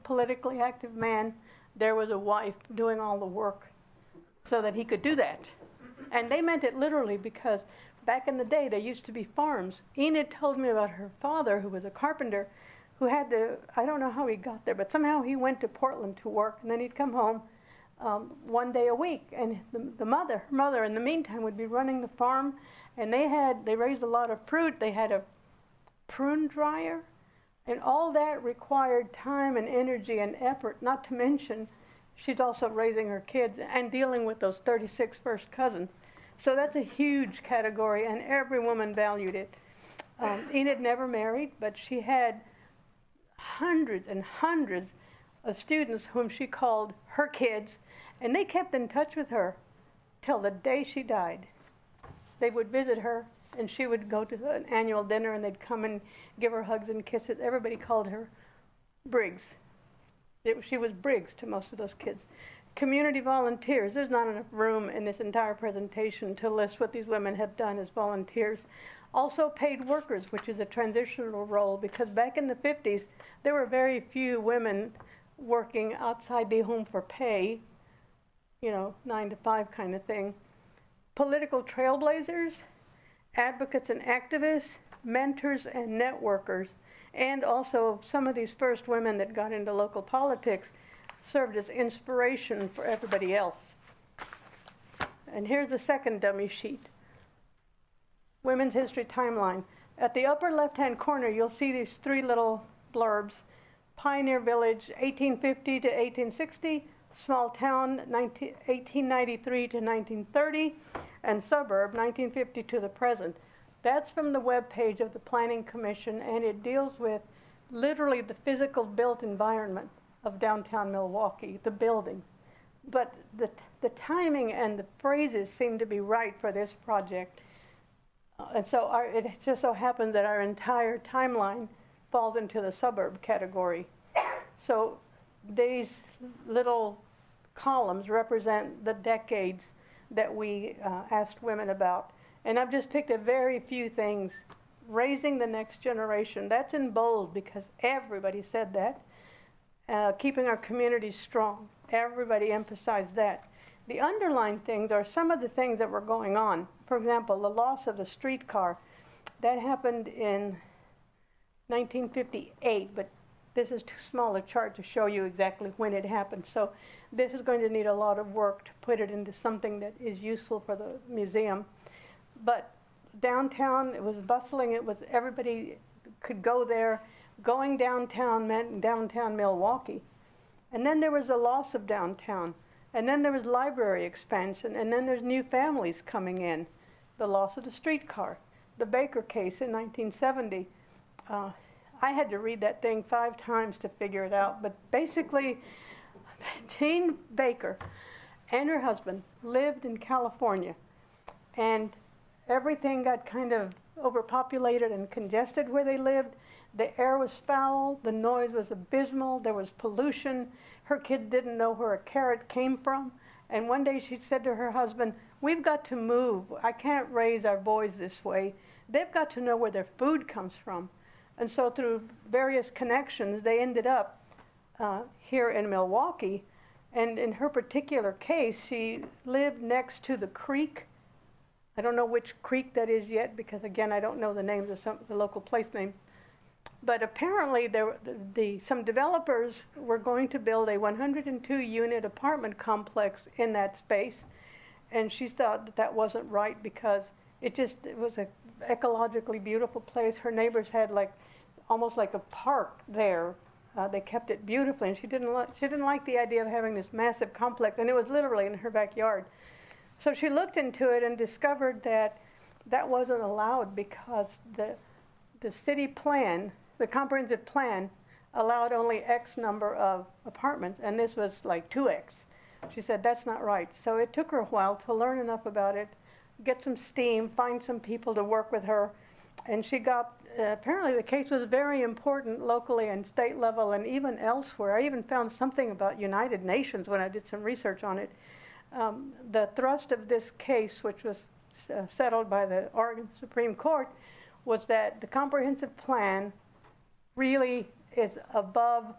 politically active man, there was a wife doing all the work so that he could do that. And they meant it literally, because back in the day, there used to be farms. Enid told me about her father, who was a carpenter, who had to, I don't know how he got there, but somehow he went to Portland to work, and then he'd come home one day a week. And her mother, in the meantime, would be running the farm, and they raised a lot of fruit. They had a prune dryer, and all that required time and energy and effort, not to mention she's also raising her kids and dealing with those 36 first cousins. So that's a huge category, and every woman valued it. Enid never married, but she had hundreds and hundreds of students whom she called her kids, and they kept in touch with her till the day she died. They would visit her, and she would go to an annual dinner, and they'd come and give her hugs and kisses. Everybody called her Briggs. She was Briggs to most of those kids. Community volunteers. There's not enough room in this entire presentation to list what these women have done as volunteers. Also paid workers, which is a transitional role, because back in the 50s, there were very few women working outside the home for pay, 9 to 5 kind of thing. Political trailblazers, advocates and activists, mentors and networkers, and also some of these first women that got into local politics served as inspiration for everybody else. And here's a second dummy sheet. Women's History Timeline. At the upper left-hand corner, you'll see these 3 little blurbs. Pioneer Village, 1850 to 1860, small town, 1893 to 1930, and suburb, 1950 to the present. That's from the webpage of the Planning Commission, and it deals with literally the physical built environment of downtown Milwaukie, the building. But the timing and the phrases seem to be right for this project. And so it just so happens that our entire timeline falls into the suburb category. So these little columns represent the decades that we asked women about. And I've just picked a very few things. Raising the next generation, that's in bold because everybody said that. Keeping our communities strong, everybody emphasized that. The underlying things are some of the things that were going on. For example, the loss of the streetcar. That happened in 1958, but this is too small a chart to show you exactly when it happened. So this is going to need a lot of work to put it into something that is useful for the museum. But downtown, it was bustling. It was, everybody could go there. Going downtown meant downtown Milwaukie. And then there was a loss of downtown. And then there was library expansion. And then there's new families coming in. The loss of the streetcar. The Baker case in 1970. I had to read that thing 5 times to figure it out. But basically, Jane Baker and her husband lived in California. And everything got kind of overpopulated and congested where they lived. The air was foul, the noise was abysmal, there was pollution. Her kids didn't know where a carrot came from. And one day she said to her husband, "We've got to move. I can't raise our boys this way. They've got to know where their food comes from." And so through various connections, they ended up here in Milwaukie. And in her particular case, she lived next to the creek. I don't know which creek that is yet because, again, I don't know the names of the local place name. But apparently some developers were going to build a 102-unit apartment complex in that space. And she thought that wasn't right because it was an ecologically beautiful place. Her neighbors had almost like a park there. They kept it beautifully, and she didn't like the idea of having this massive complex, and it was literally in her backyard. So she looked into it and discovered that that wasn't allowed because the city plan, the comprehensive plan, allowed only X number of apartments, and this was like 2X. She said, that's not right. So it took her a while to learn enough about it get some steam, find some people to work with her. And she got, apparently the case was very important locally and state level and even elsewhere. I even found something about United Nations when I did some research on it. The thrust of this case, which was settled by the Oregon Supreme Court, was that the comprehensive plan really is above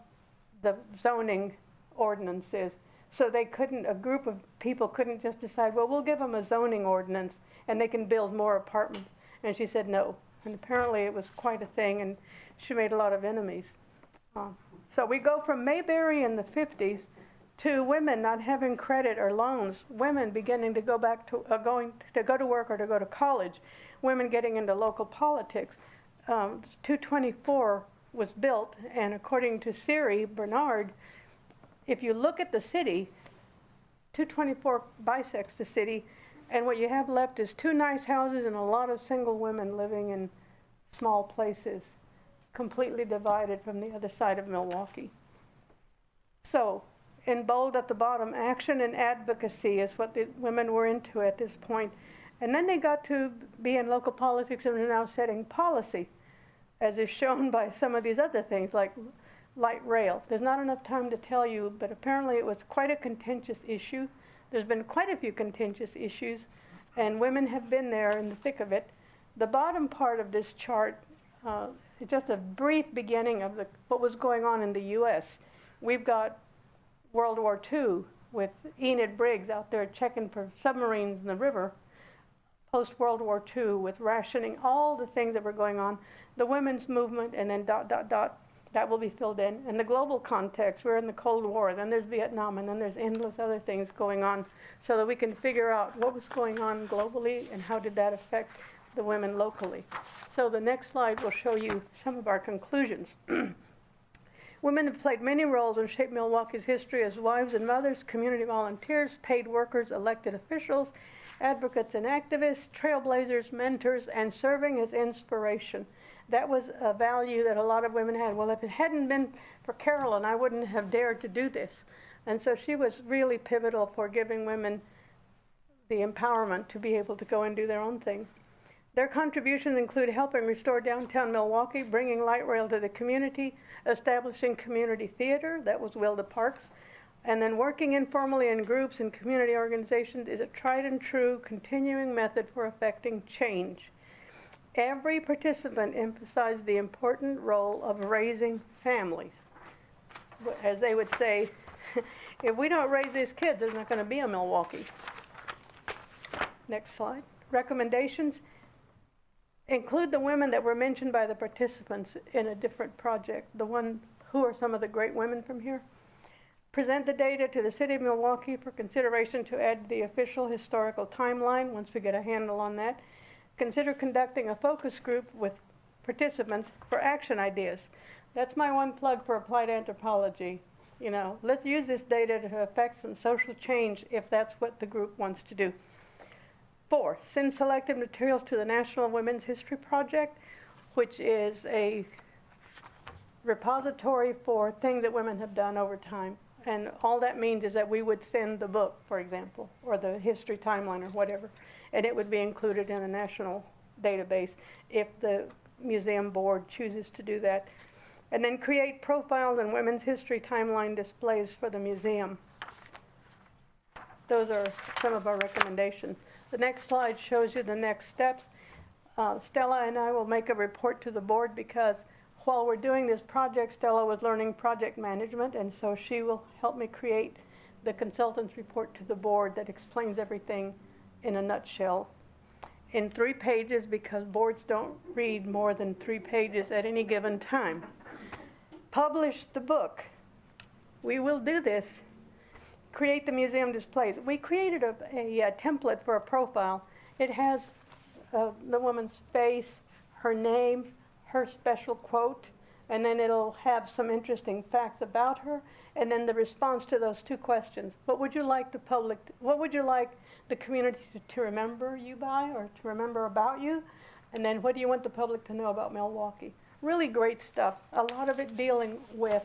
the zoning ordinances. So they couldn't, a group of people couldn't just decide, well, we'll give them a zoning ordinance and they can build more apartments. And she said no. And apparently it was quite a thing, and she made a lot of enemies. So we go from Mayberry in the 50s to women not having credit or loans, women beginning to go back to go to work or to go to college, women getting into local politics. 224 was built, and according to Siri Bernard, if you look at the city, 224 bisects the city, and what you have left is 2 nice houses and a lot of single women living in small places, completely divided from the other side of Milwaukie. So, in bold at the bottom, action and advocacy is what the women were into at this point. And then they got to be in local politics and are now setting policy, as is shown by some of these other things like light rail. There's not enough time to tell you, but apparently it was quite a contentious issue. There's been quite a few contentious issues, and women have been there in the thick of it. The bottom part of this chart is just a brief beginning of what was going on in the U.S. We've got World War II with Enid Briggs out there checking for submarines in the river. Post-World War II with rationing, all the things that were going on, the women's movement, and then ... that will be filled in. And the global context, we're in the Cold War, then there's Vietnam, and then there's endless other things going on, so that we can figure out what was going on globally and how did that affect the women locally. So the next slide will show you some of our conclusions. Women have played many roles and shaped Milwaukee's history as wives and mothers, community volunteers, paid workers, elected officials, advocates and activists, trailblazers, mentors, and serving as inspiration. That was a value that a lot of women had. Well, if it hadn't been for Carolyn, I wouldn't have dared to do this. And so she was really pivotal for giving women the empowerment to be able to go and do their own thing. Their contributions include helping restore downtown Milwaukie, bringing light rail to the community, establishing community theater, that was Wilda Parks, and then working informally in groups and community organizations is a tried and true continuing method for effecting change. Every participant emphasized the important role of raising families. As they would say, if we don't raise these kids, there's not going to be a Milwaukie. Next slide. Recommendations include the women that were mentioned by the participants in a different project. Who are some of the great women from here? Present the data to the City of Milwaukie for consideration to add to the official historical timeline once we get a handle on that. Consider conducting a focus group with participants for action ideas. That's my one plug for applied anthropology. You know, let's use this data to affect some social change if that's what the group wants to do. 4, send selected materials to the National Women's History Project, which is a repository for things that women have done over time. And all that means is that we would send the book, for example, or the history timeline or whatever, and it would be included in the national database if the museum board chooses to do that. And then create profiles and women's history timeline displays for the museum. Those are some of our recommendations. The next slide shows you the next steps. Stella and I will make a report to the board because while we're doing this project, Stella was learning project management, and so she will help me create the consultant's report to the board that explains everything in a nutshell in 3 pages, because boards don't read more than 3 pages at any given time. Publish the book. We will do this. Create the museum displays. We created a template for a profile. It has the woman's face, her name, her special quote, and then it'll have some interesting facts about her, and then the response to those 2 questions. What would you like the community to remember you by, or to remember about you? And then what do you want the public to know about Milwaukie? Really great stuff. A lot of it dealing with,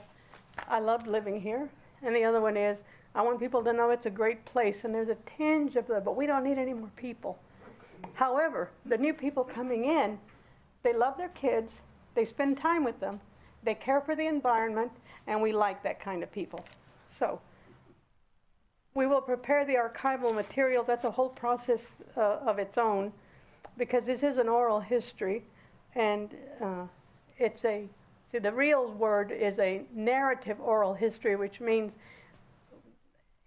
I loved living here, and the other one is, I want people to know it's a great place, and there's a tinge of that, but we don't need any more people. However, the new people coming in, they love their kids, they spend time with them, they care for the environment, and we like that kind of people. So we will prepare the archival material. That's a whole process of its own, because this is an oral history, and the real word is a narrative oral history, which means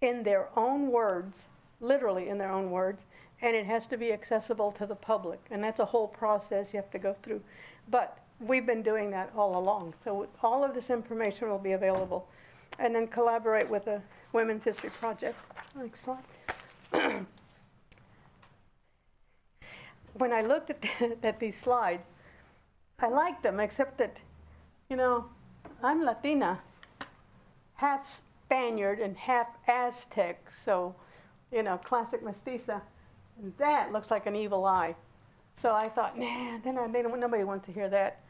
in their own words, literally in their own words, and it has to be accessible to the public. And that's a whole process you have to go through. But we've been doing that all along. So all of this information will be available. And then collaborate with the Women's History Project. Next slide. When I looked at these slides, I liked them, except that, you know, I'm Latina, half Spaniard and half Aztec, so, you know, classic mestiza. And that looks like an evil eye. So I thought, nah, nobody wants to hear that.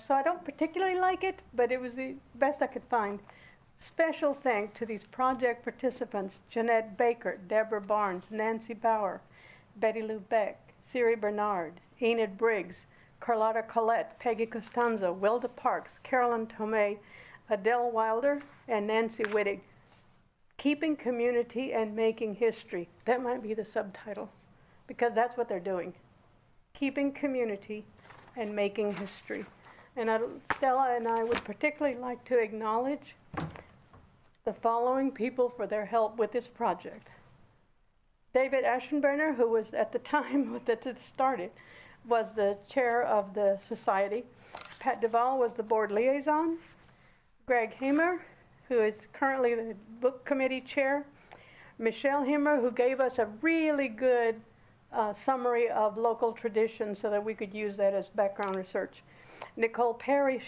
So I don't particularly like it, but it was the best I could find. Special thanks to these project participants: Jeanette Baker, Deborah Barnes, Nancy Bauer, Betty Lou Beck, Siri Bernard, Enid Briggs, Carlotta Collette, Peggy Costanzo, Wilda Parks, Carolyn Tomei, Adele Wilder, and Nancy Wittig. Keeping community and making history. That might be the subtitle, because that's what they're doing. Keeping community and making history. And Stella and I would particularly like to acknowledge the following people for their help with this project. David Aschenbrenner, who was at the time that it started, was the chair of the society. Pat Duvall was the board liaison. Greg Hamer, who is currently the book committee chair. Michelle Himmer, who gave us a really good summary of local traditions so that we could use that as background research. Nicole Perry,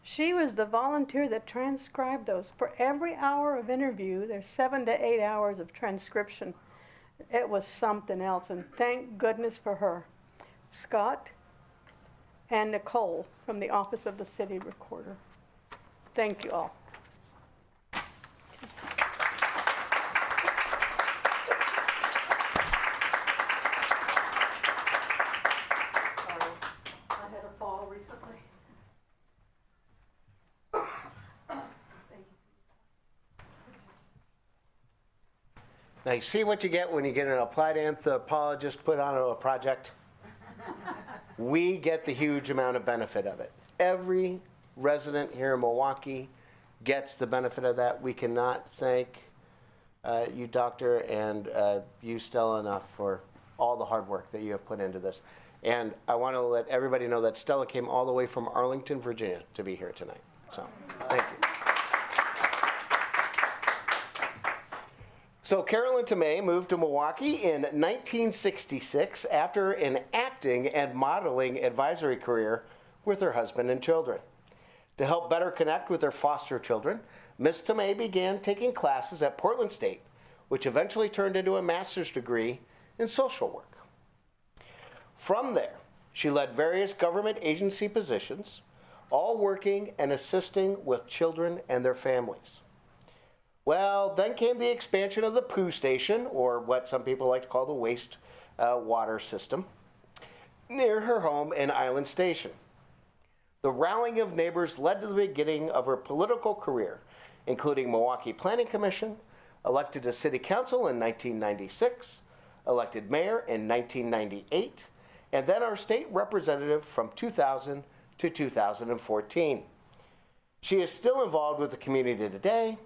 she was the volunteer that transcribed those. For every hour of interview, there's 7 to 8 hours of transcription. It was something else, and thank goodness for her. Scott and Nicole from the Office of the City Recorder. Thank you all. Now, you see what you get when you get an applied anthropologist put onto a project? We get the huge amount of benefit of it. Every resident here in Milwaukie gets the benefit of that. We cannot thank you, Doctor, and you, Stella, enough for all the hard work that you have put into this. And I want to let everybody know that Stella came all the way from Arlington, Virginia to be here tonight. So, thank you. So Carolyn Tomei moved to Milwaukie in 1966 after an acting and modeling advisory career with her husband and children. To help better connect with her foster children, Ms. Tomei began taking classes at Portland State, which eventually turned into a master's degree in social work. From there, she led various government agency positions, all working and assisting with children and their families. Well, then came the expansion of the poo station, or what some people like to call the waste water system, near her home in Island Station. The rallying of neighbors led to the beginning of her political career, including Milwaukie Planning Commission, elected to City Council in 1996, elected mayor in 1998, and then our state representative from 2000 to 2014. She is still involved with the community today,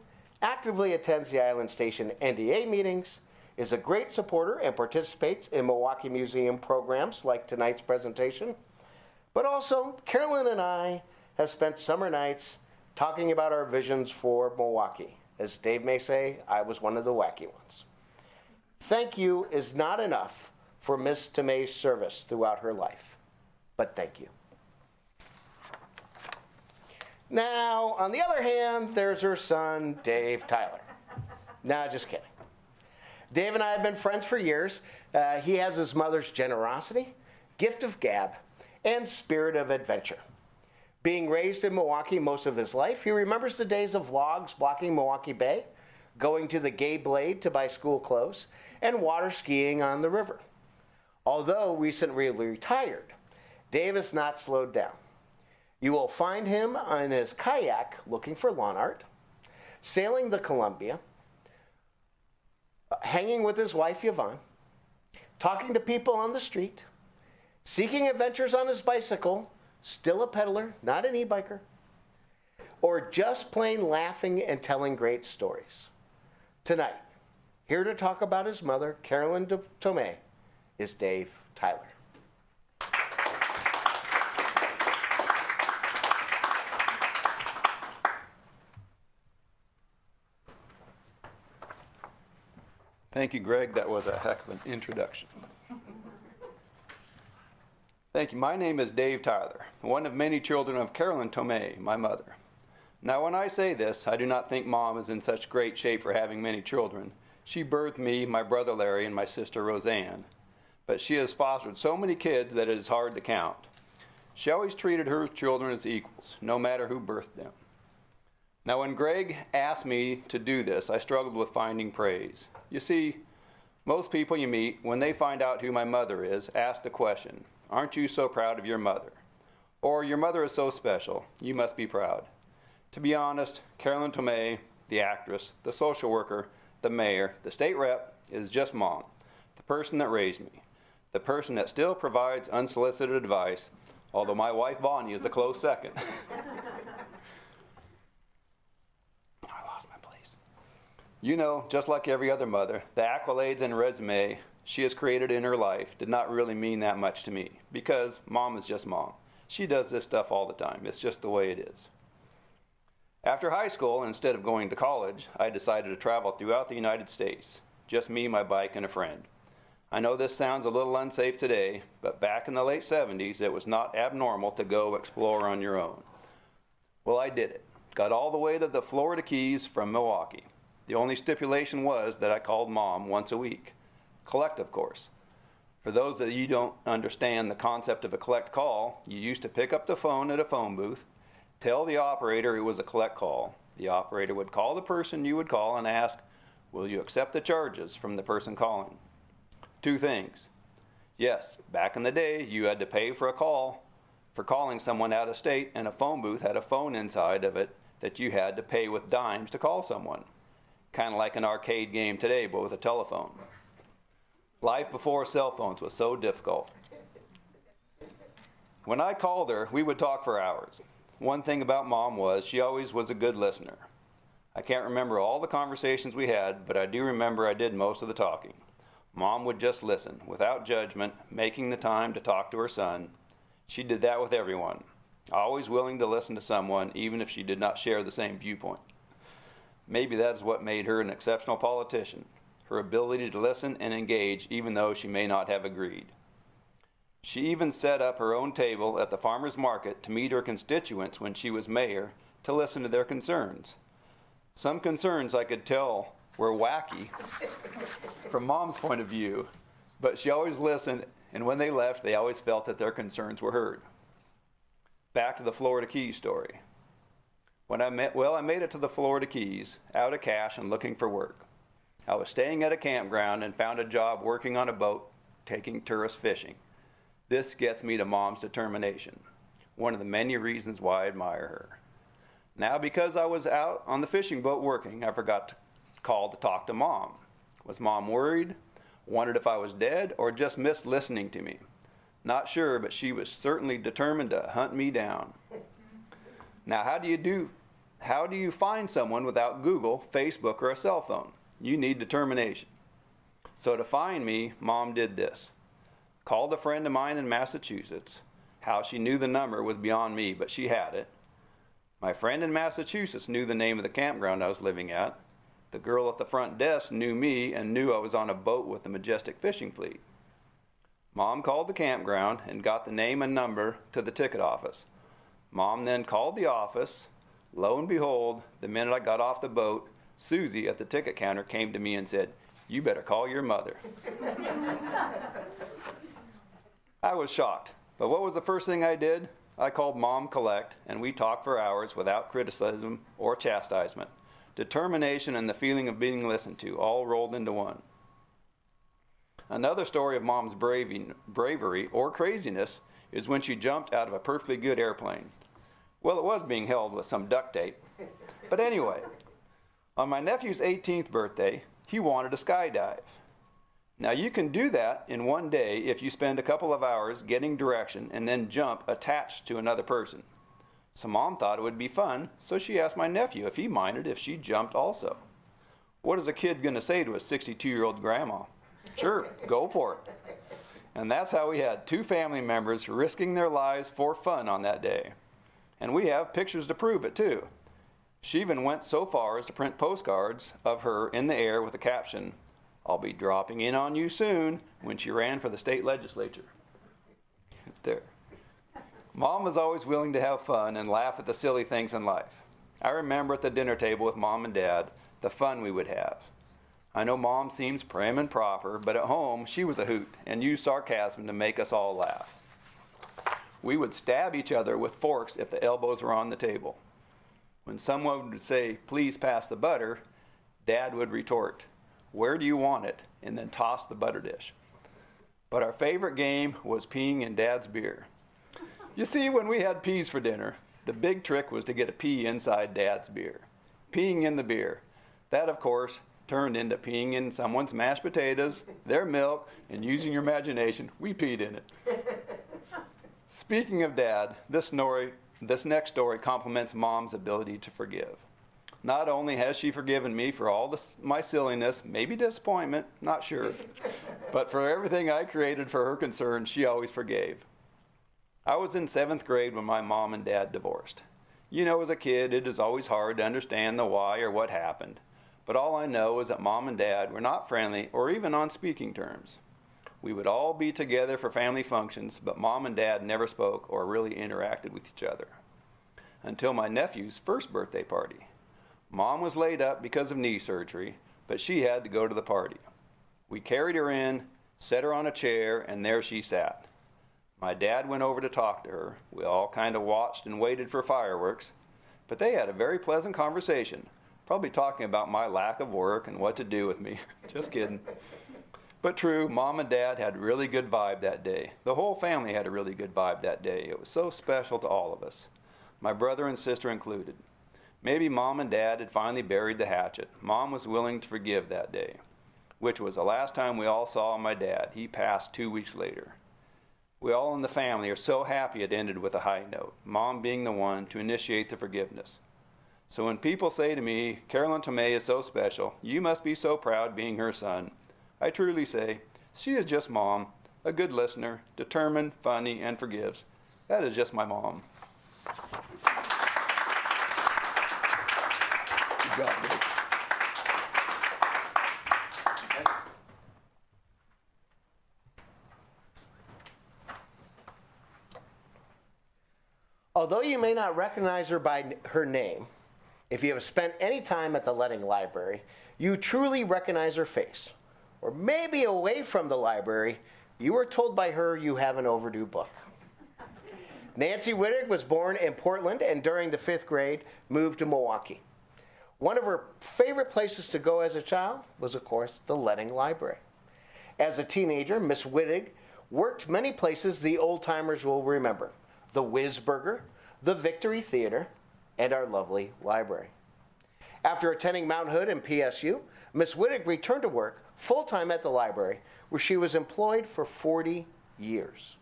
actively attends the Island Station NDA meetings, is a great supporter and participates in Milwaukie Museum programs like tonight's presentation. But also, Carolyn and I have spent summer nights talking about our visions for Milwaukie. As Dave may say, I was one of the wacky ones. Thank you is not enough for Ms. Tomei's service throughout her life, but thank you. Now, on the other hand, there's her son, Dave Tyler. Nah, just kidding. Dave and I have been friends for years. He has his mother's generosity, gift of gab, and spirit of adventure. Being raised in Milwaukie most of his life, he remembers the days of logs blocking Milwaukie Bay, going to the Gay Blade to buy school clothes, and water skiing on the river. Although recently retired, Dave has not slowed down. You will find him on his kayak looking for lawn art, sailing the Columbia, hanging with his wife Yvonne, talking to people on the street, seeking adventures on his bicycle, still a peddler, not an e-biker, or just plain laughing and telling great stories. Tonight, here to talk about his mother, Carolyn Tomei, is Dave Tyler. Thank you, Greg. That was a heck of an introduction. Thank you. My name is Dave Tyler, one of many children of Carolyn Tomei, my mother. Now, when I say this, I do not think Mom is in such great shape for having many children. She birthed me, my brother Larry, and my sister Roseanne. But she has fostered so many kids that it is hard to count. She always treated her children as equals, no matter who birthed them. Now, when Greg asked me to do this, I struggled with finding praise. You see, most people you meet, when they find out who my mother is, ask the question, "Aren't you so proud of your mother?" Or, "Your mother is so special, you must be proud." To be honest, Carolyn Tomei, the actress, the social worker, the mayor, the state rep, is just Mom, the person that raised me, the person that still provides unsolicited advice, although my wife Bonnie is a close second. I lost my place. You know, just like every other mother, the accolades and resume she has created in her life did not really mean that much to me, because Mom is just Mom. She does this stuff all the time. It's just the way it is. After high school, instead of going to college, I decided to travel throughout the United States. Just me, my bike, and a friend. I know this sounds a little unsafe today, but back in the late 70s, it was not abnormal to go explore on your own. Well, I did it. Got all the way to the Florida Keys from Milwaukie. The only stipulation was that I called Mom once a week. Collect, of course. For those of you who don't understand the concept of a collect call, you used to pick up the phone at a phone booth, tell the operator it was a collect call. The operator would call the person you would call and ask, "Will you accept the charges from the person calling?" Two things. Yes, back in the day, you had to pay for a call for calling someone out of state, and a phone booth had a phone inside of it that you had to pay with dimes to call someone. Kind of like an arcade game today, but with a telephone. Life before cell phones was so difficult. When I called her, we would talk for hours. One thing about Mom was she always was a good listener. I can't remember all the conversations we had, but I do remember I did most of the talking. Mom would just listen, without judgment, making the time to talk to her son. She did that with everyone, always willing to listen to someone, even if she did not share the same viewpoint. Maybe that is what made her an exceptional politician, her ability to listen and engage even though she may not have agreed. She even set up her own table at the farmer's market to meet her constituents when she was mayor to listen to their concerns. Some concerns I could tell were wacky from Mom's point of view, but she always listened, and when they left, they always felt that their concerns were heard. Back to the Florida Keys story. I made it to the Florida Keys, out of cash and looking for work. I was staying at a campground and found a job working on a boat taking tourists fishing. This gets me to Mom's determination, one of the many reasons why I admire her. Now, because I was out on the fishing boat working, I forgot to call to talk to Mom. Was Mom worried, wondered if I was dead, or just missed listening to me? Not sure, but she was certainly determined to hunt me down. Now, how do you find someone without Google, Facebook, or a cell phone? You need determination. So to find me, Mom did this. Called a friend of mine in Massachusetts. How she knew the number was beyond me, but she had it. My friend in Massachusetts knew the name of the campground I was living at. The girl at the front desk knew me and knew I was on a boat with the Majestic Fishing Fleet. Mom called the campground and got the name and number to the ticket office. Mom then called the office. Lo and behold, the minute I got off the boat, Susie at the ticket counter came to me and said, "You better call your mother." I was shocked, but what was the first thing I did? I called Mom Collect, and we talked for hours without criticism or chastisement. Determination and the feeling of being listened to all rolled into one. Another story of Mom's bravery or craziness is when she jumped out of a perfectly good airplane. Well, it was being held with some duct tape. But anyway, on my nephew's 18th birthday, he wanted to skydive. Now you can do that in one day if you spend a couple of hours getting direction and then jump attached to another person. So Mom thought it would be fun, so she asked my nephew if he minded if she jumped also. What is a kid gonna say to a 62-year-old grandma? Sure, go for it. And that's how we had 2 family members risking their lives for fun on that day. And we have pictures to prove it too. She even went so far as to print postcards of her in the air with the caption, "I'll be dropping in on you soon," when she ran for the state legislature. There. Mom was always willing to have fun and laugh at the silly things in life. I remember at the dinner table with Mom and Dad, the fun we would have. I know Mom seems prim and proper, but at home she was a hoot and used sarcasm to make us all laugh. We would stab each other with forks if the elbows were on the table. When someone would say, "Please pass the butter," Dad would retort, "Where do you want it?" and then toss the butter dish. But our favorite game was peeing in Dad's beer. You see, when we had peas for dinner, the big trick was to get a pea inside Dad's beer. Peeing in the beer. That, of course, turned into peeing in someone's mashed potatoes, their milk, and using your imagination, we peed in it. Speaking of Dad, this next story complements Mom's ability to forgive. Not only has she forgiven me for all my silliness, maybe disappointment, not sure, but for everything I created for her concern, she always forgave. I was in 7th grade when my mom and dad divorced. You know, as a kid, it is always hard to understand the why or what happened. But all I know is that Mom and Dad were not friendly or even on speaking terms. We would all be together for family functions, but Mom and Dad never spoke or really interacted with each other. Until my nephew's first birthday party. Mom was laid up because of knee surgery, but she had to go to the party. We carried her in, set her on a chair, and there she sat. My dad went over to talk to her. We all kind of watched and waited for fireworks, but they had a very pleasant conversation. Probably talking about my lack of work and what to do with me. Just kidding. But true, Mom and Dad had a really good vibe that day. The whole family had a really good vibe that day. It was so special to all of us, my brother and sister included. Maybe Mom and Dad had finally buried the hatchet. Mom was willing to forgive that day, which was the last time we all saw my dad. He passed 2 weeks later. We all in the family are so happy it ended with a high note, Mom being the one to initiate the forgiveness. So when people say to me, "Carolyn Tomei is so special, you must be so proud being her son," I truly say, she is just Mom, a good listener, determined, funny, and forgives. That is just my mom. Good job, Rick. Although you may not recognize her by her name, if you have spent any time at the Wittig Library, you truly recognize her face. Or maybe away from the library, you were told by her you have an overdue book. Nancy Wittig was born in Portland and during the 5th grade moved to Milwaukie. One of her favorite places to go as a child was, of course, the Wittig Library. As a teenager, Miss Wittig worked many places the old-timers will remember. The Whiz Burger, the Victory Theater, and our lovely library. After attending Mount Hood and PSU, Miss Wittig returned to work full-time at the library, where she was employed for 40 years.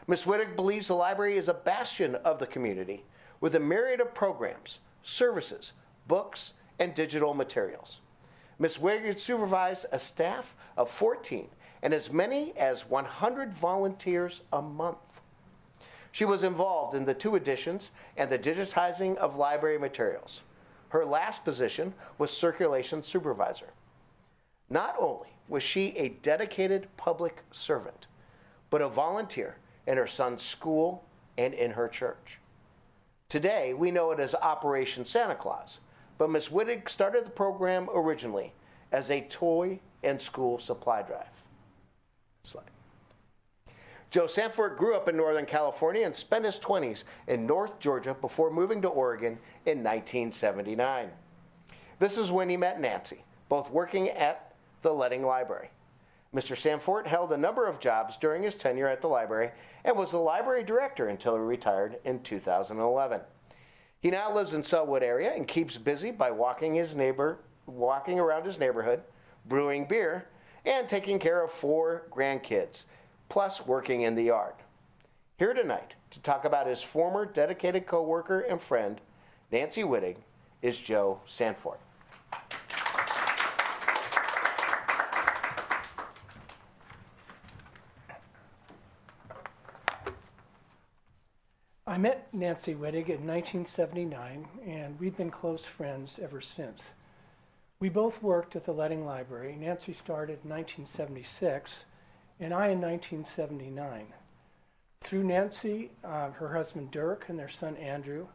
Miss Wittig believes the library is a bastion of the community with a myriad of programs, services, books, and digital materials. Miss Wittig supervised a staff of 14 and as many as 100 volunteers a month. She was involved in the 2 editions and the digitizing of library materials. Her last position was circulation supervisor. Not only was she a dedicated public servant, but a volunteer in her son's school and in her church. Today, we know it as Operation Santa Claus, but Miss Wittig started the program originally as a toy and school supply drive. Slide. Joe Sandfort grew up in Northern California and spent his 20s in North Georgia before moving to Oregon in 1979. This is when he met Nancy, both working at the Wittig Library. Mr. Sandfort held a number of jobs during his tenure at the library and was the library director until he retired in 2011. He now lives in Sellwood area and keeps busy by walking around his neighborhood, brewing beer, and taking care of 4 grandkids, plus working in the yard. Here tonight to talk about his former dedicated coworker and friend, Nancy Wittig, is Joe Sandfort. I met Nancy Wittig in 1979, and we've been close friends ever since. We both worked at the Ledding Library. Nancy started in 1976, and I in 1979. Through Nancy, her husband Dirk, and their son Andrew,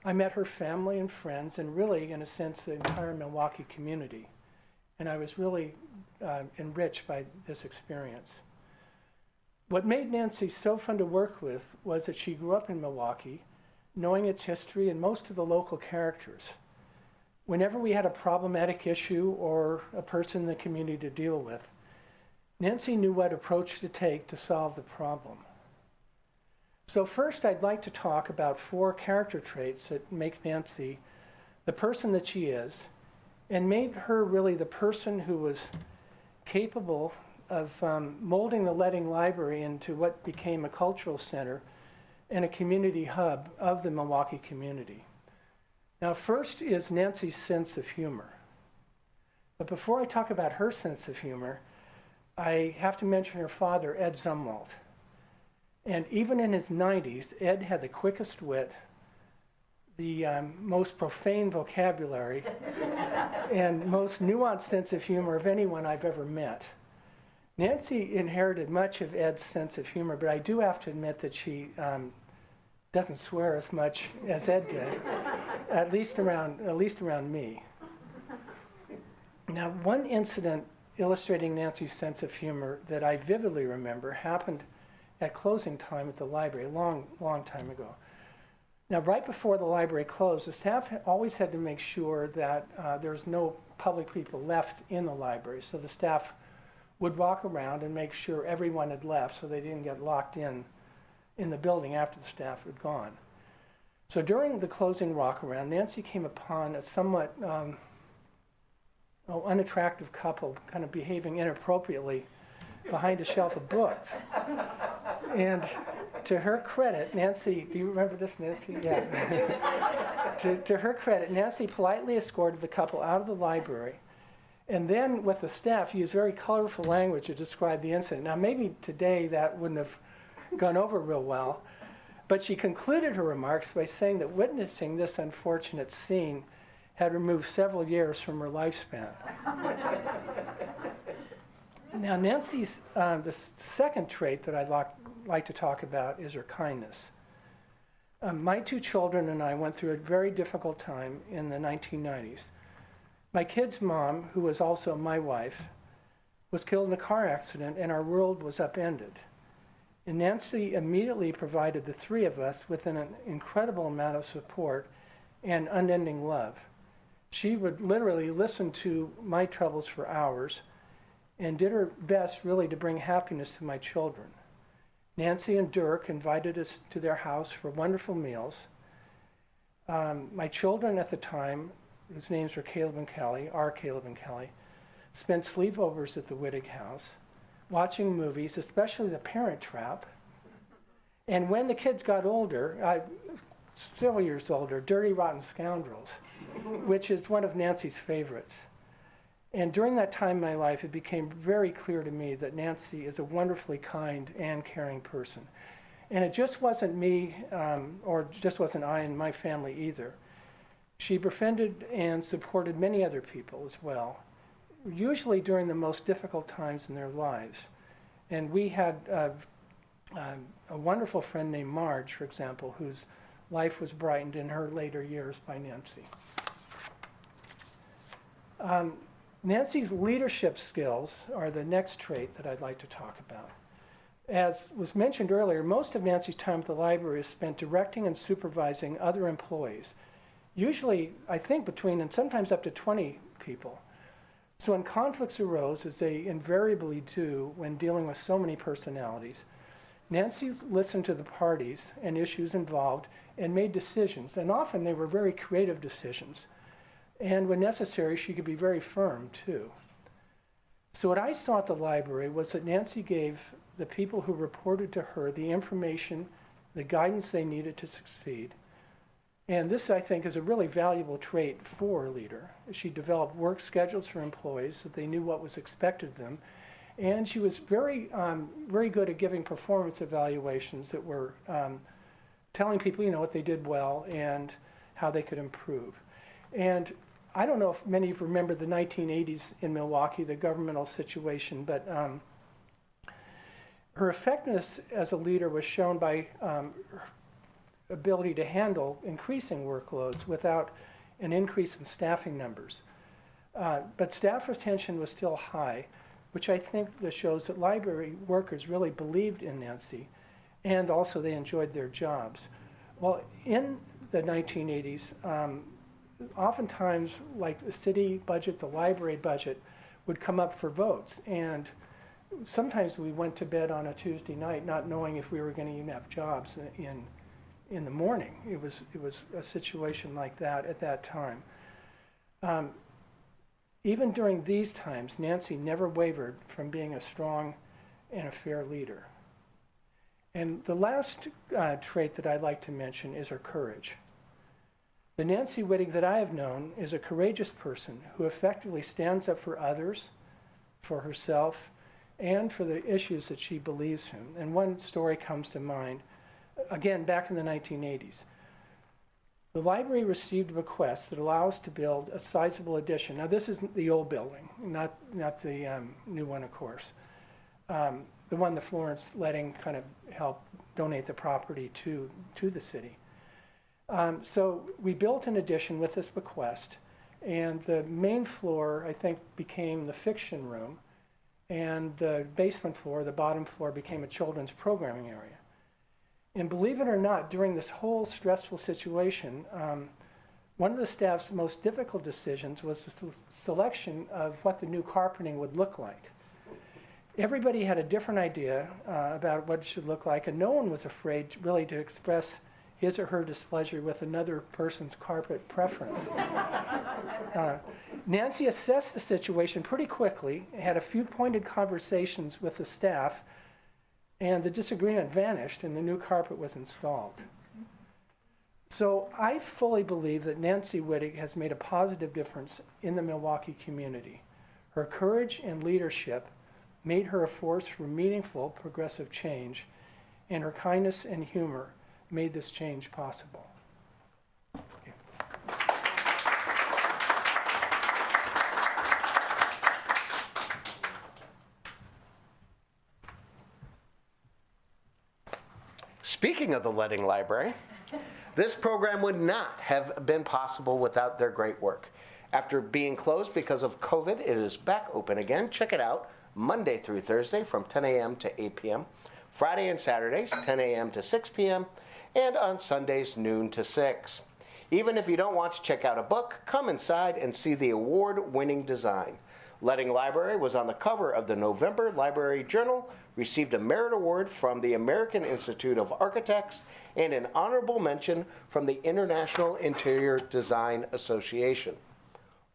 I met her family and friends, and really, in a sense, the entire Milwaukie community. And I was really enriched by this experience. What made Nancy so fun to work with was that she grew up in Milwaukie, knowing its history and most of the local characters. Whenever we had a problematic issue or a person in the community to deal with, Nancy knew what approach to take to solve the problem. So first, I'd like to talk about 4 character traits that make Nancy the person that she is and made her really the person who was capable of molding the Ledding Library into what became a cultural center and a community hub of the Milwaukie community. Now, first is Nancy's sense of humor. But before I talk about her sense of humor, I have to mention her father, Ed Zumwalt. And even in his 90s, Ed had the quickest wit, the most profane vocabulary, and most nuanced sense of humor of anyone I've ever met. Nancy inherited much of Ed's sense of humor, but I do have to admit that she doesn't swear as much as Ed did, at least around me. Now, one incident illustrating Nancy's sense of humor that I vividly remember happened at closing time at the library, a long time ago. Now, right before the library closed, the staff always had to make sure that there's no public people left in the library, so the staff would walk around and make sure everyone had left so they didn't get locked in the building after the staff had gone. So during the closing walk around, Nancy came upon a somewhat unattractive couple kind of behaving inappropriately behind a shelf of books. And to her credit, Nancy, do you remember this, Nancy? Yeah. to her credit, Nancy politely escorted the couple out of the library. And then with the staff, used very colorful language to describe the incident. Now, maybe today that wouldn't have gone over real well, but she concluded her remarks by saying that witnessing this unfortunate scene had removed several years from her lifespan. Now, Nancy's, the second trait that I'd like to talk about is her kindness. My 2 children and I went through a very difficult time in the 1990s. My kid's mom, who was also my wife, was killed in a car accident, and our world was upended. And Nancy immediately provided the 3 of us with an incredible amount of support and unending love. She would literally listen to my troubles for hours and did her best really to bring happiness to my children. Nancy and Dirk invited us to their house for wonderful meals. My children at the time, whose names were Caleb and Kelly, spent sleepovers at the Wittig house, watching movies, especially The Parent Trap. And when the kids got older, several years older, Dirty Rotten Scoundrels, which is one of Nancy's favorites. And during that time in my life, it became very clear to me that Nancy is a wonderfully kind and caring person. And it just wasn't me, or just wasn't I and my family either. She befriended and supported many other people as well, usually during the most difficult times in their lives. And we had a wonderful friend named Marge, for example, whose life was brightened in her later years by Nancy. Nancy's leadership skills are the next trait that I'd like to talk about. As was mentioned earlier, most of Nancy's time at the library is spent directing and supervising other employees, usually, I think, between and sometimes up to 20 people. So when conflicts arose, as they invariably do when dealing with so many personalities, Nancy listened to the parties and issues involved and made decisions, and often they were very creative decisions. And when necessary, she could be very firm too. So what I saw at the library was that Nancy gave the people who reported to her the information, the guidance they needed to succeed. And this, I think, is a really valuable trait for a leader. She developed work schedules for employees so they knew what was expected of them. And she was very good at giving performance evaluations that were telling people, what they did well and how they could improve. And I don't know if many of you remember the 1980s in Milwaukie, the governmental situation, but her effectiveness as a leader was shown by her ability to handle increasing workloads without an increase in staffing numbers. But staff retention was still high, which I think that shows that library workers really believed in Nancy, and also they enjoyed their jobs. Well, in the 1980s, oftentimes, like the city budget, the library budget, would come up for votes. And sometimes we went to bed on a Tuesday night not knowing if we were going to even have jobs in the morning. It was a situation like that at that time. Even during these times, Nancy never wavered from being a strong and a fair leader. And the last trait that I'd like to mention is her courage. The Nancy Wittig that I have known is a courageous person who effectively stands up for others, for herself, and for the issues that she believes in. And one story comes to mind, again, back in the 1980s. The library received a bequest that allows us to build a sizable addition. Now, this isn't the old building, not the new one, of course. The one that Florence Letting kind of helped donate the property to the city. So we built an addition with this bequest, and the main floor, I think, became the fiction room, and the basement floor, the bottom floor, became a children's programming area. And believe it or not, during this whole stressful situation, one of the staff's most difficult decisions was the selection of what the new carpeting would look like. Everybody had a different idea about what it should look like, and no one was afraid really to express his or her displeasure with another person's carpet preference. Nancy assessed the situation pretty quickly, had a few pointed conversations with the staff, and the disagreement vanished and the new carpet was installed. So I fully believe that Nancy Wittig has made a positive difference in the Milwaukie community. Her courage and leadership made her a force for meaningful progressive change, and her kindness and humor made this change possible. Okay. Speaking of the Letting Library, this program would not have been possible without their great work. After being closed because of COVID, it is back open again. Check it out Monday through Thursday from 10 a.m. to 8 p.m., Friday and Saturdays 10 a.m. to 6 p.m., and on Sundays noon to 6. Even if you don't want to check out a book, come inside and see the award-winning design. Letting Library was on the cover of the November Library Journal, received a merit award from the American Institute of Architects, and an honorable mention from the International Interior Design Association.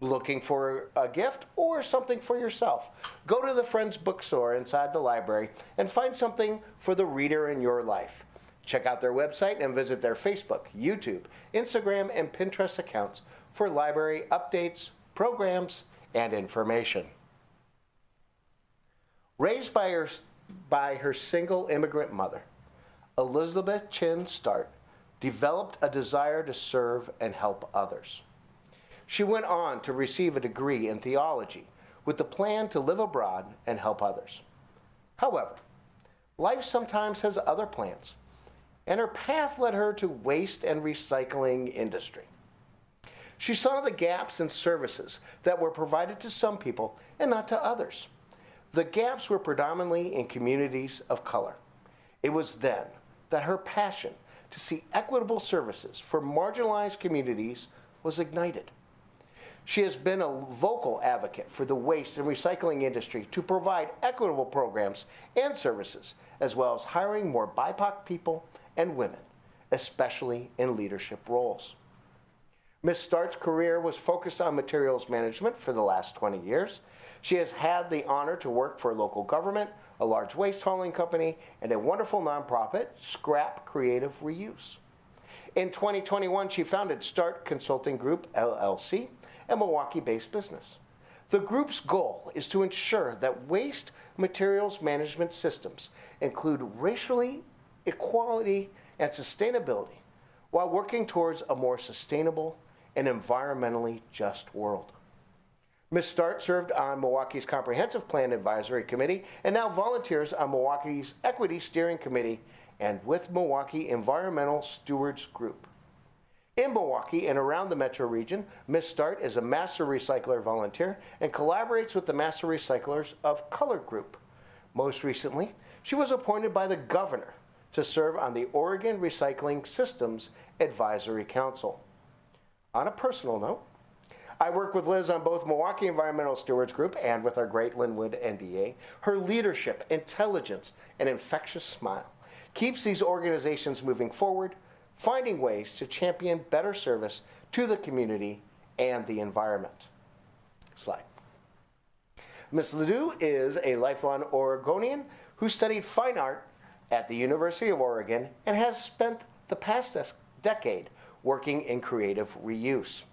Looking for a gift or something for yourself? Go to the Friends Bookstore inside the library and find something for the reader in your life. Check out their website and visit their Facebook, YouTube, Instagram, and Pinterest accounts for library updates, programs, and information. Raised by her single immigrant mother, Elizabeth Chin Start developed a desire to serve and help others. She went on to receive a degree in theology with the plan to live abroad and help others. However, life sometimes has other plans, and her path led her to waste and recycling industry. She saw the gaps in services that were provided to some people and not to others. The gaps were predominantly in communities of color. It was then that her passion to see equitable services for marginalized communities was ignited. She has been a vocal advocate for the waste and recycling industry to provide equitable programs and services, as well as hiring more BIPOC people and women, especially in leadership roles. Ms. Start's career was focused on materials management for the last 20 years. She has had the honor to work for local government, a large waste hauling company, and a wonderful nonprofit, Scrap Creative Reuse. In 2021, she founded Start Consulting Group, LLC, a Milwaukee-based business. The group's goal is to ensure that waste materials management systems include racial equality and sustainability while working towards a more sustainable and environmentally just world. Ms. Start served on Milwaukee's Comprehensive Plan Advisory Committee and now volunteers on Milwaukee's Equity Steering Committee and with Milwaukee Environmental Stewards Group. In Milwaukee and around the metro region, Ms. Start is a Master Recycler volunteer and collaborates with the Master Recyclers of Color Group. Most recently, she was appointed by the governor to serve on the Oregon Recycling Systems Advisory Council. On a personal note, I work with Liz on both Milwaukee Environmental Stewards Group and with our great Linwood NDA. Her leadership, intelligence, and infectious smile keeps these organizations moving forward, finding ways to champion better service to the community and the environment. Slide. Ms. LeDoux is a lifelong Oregonian who studied fine art at the University of Oregon and has spent the past decade working in creative reuse.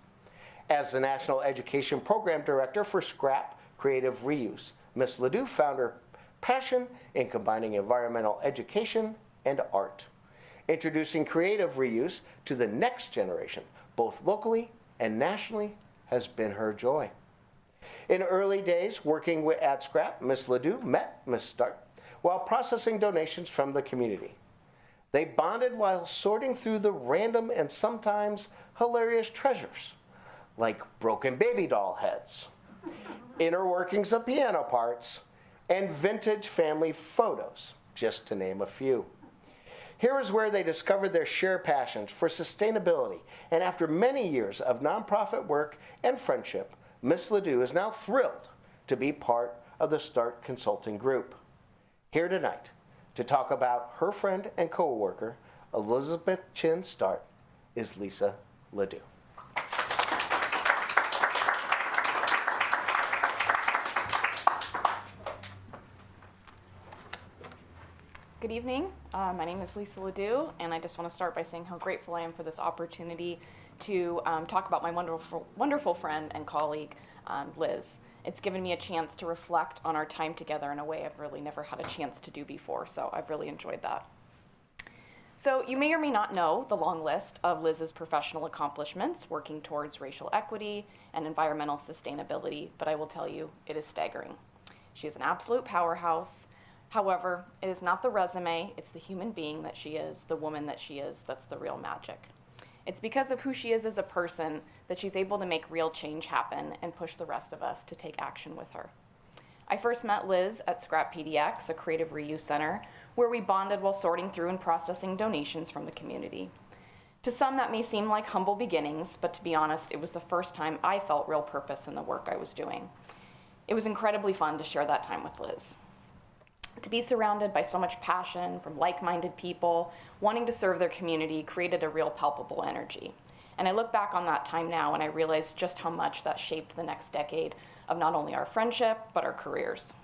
As the National Education Program Director for Scrap Creative Reuse, Ms. LeDoux found her passion in combining environmental education and art, introducing creative reuse to the next generation, both locally and nationally, has been her joy. In early days working at Scrap, Ms. LeDoux met Ms. Start while processing donations from the community. They bonded while sorting through the random and sometimes hilarious treasures, like broken baby doll heads, inner workings of piano parts, and vintage family photos, just to name a few. Here is where they discovered their shared passions for sustainability, and after many years of nonprofit work and friendship, Ms. LeDoux is now thrilled to be part of the Start Consulting Group. Here tonight to talk about her friend and co-worker, Elizabeth Chin Start, is Lisa LeDoux. Good evening. My name is Lisa LeDoux, and I just want to start by saying how grateful I am for this opportunity to talk about my wonderful friend and colleague, Liz. It's given me a chance to reflect on our time together in a way I've really never had a chance to do before, so I've really enjoyed that. So you may or may not know the long list of Liz's professional accomplishments working towards racial equity and environmental sustainability, but I will tell you, it is staggering. She is an absolute powerhouse. However, it is not the resume, it's the human being that she is, the woman that she is, that's the real magic. It's because of who she is as a person that she's able to make real change happen and push the rest of us to take action with her. I first met Liz at Scrap PDX, a creative reuse center, where we bonded while sorting through and processing donations from the community. To some, that may seem like humble beginnings, but to be honest, it was the first time I felt real purpose in the work I was doing. It was incredibly fun to share that time with Liz. To be surrounded by so much passion from like-minded people wanting to serve their community created a real palpable energy. And I look back on that time now and I realize just how much that shaped the next decade of not only our friendship, but our careers.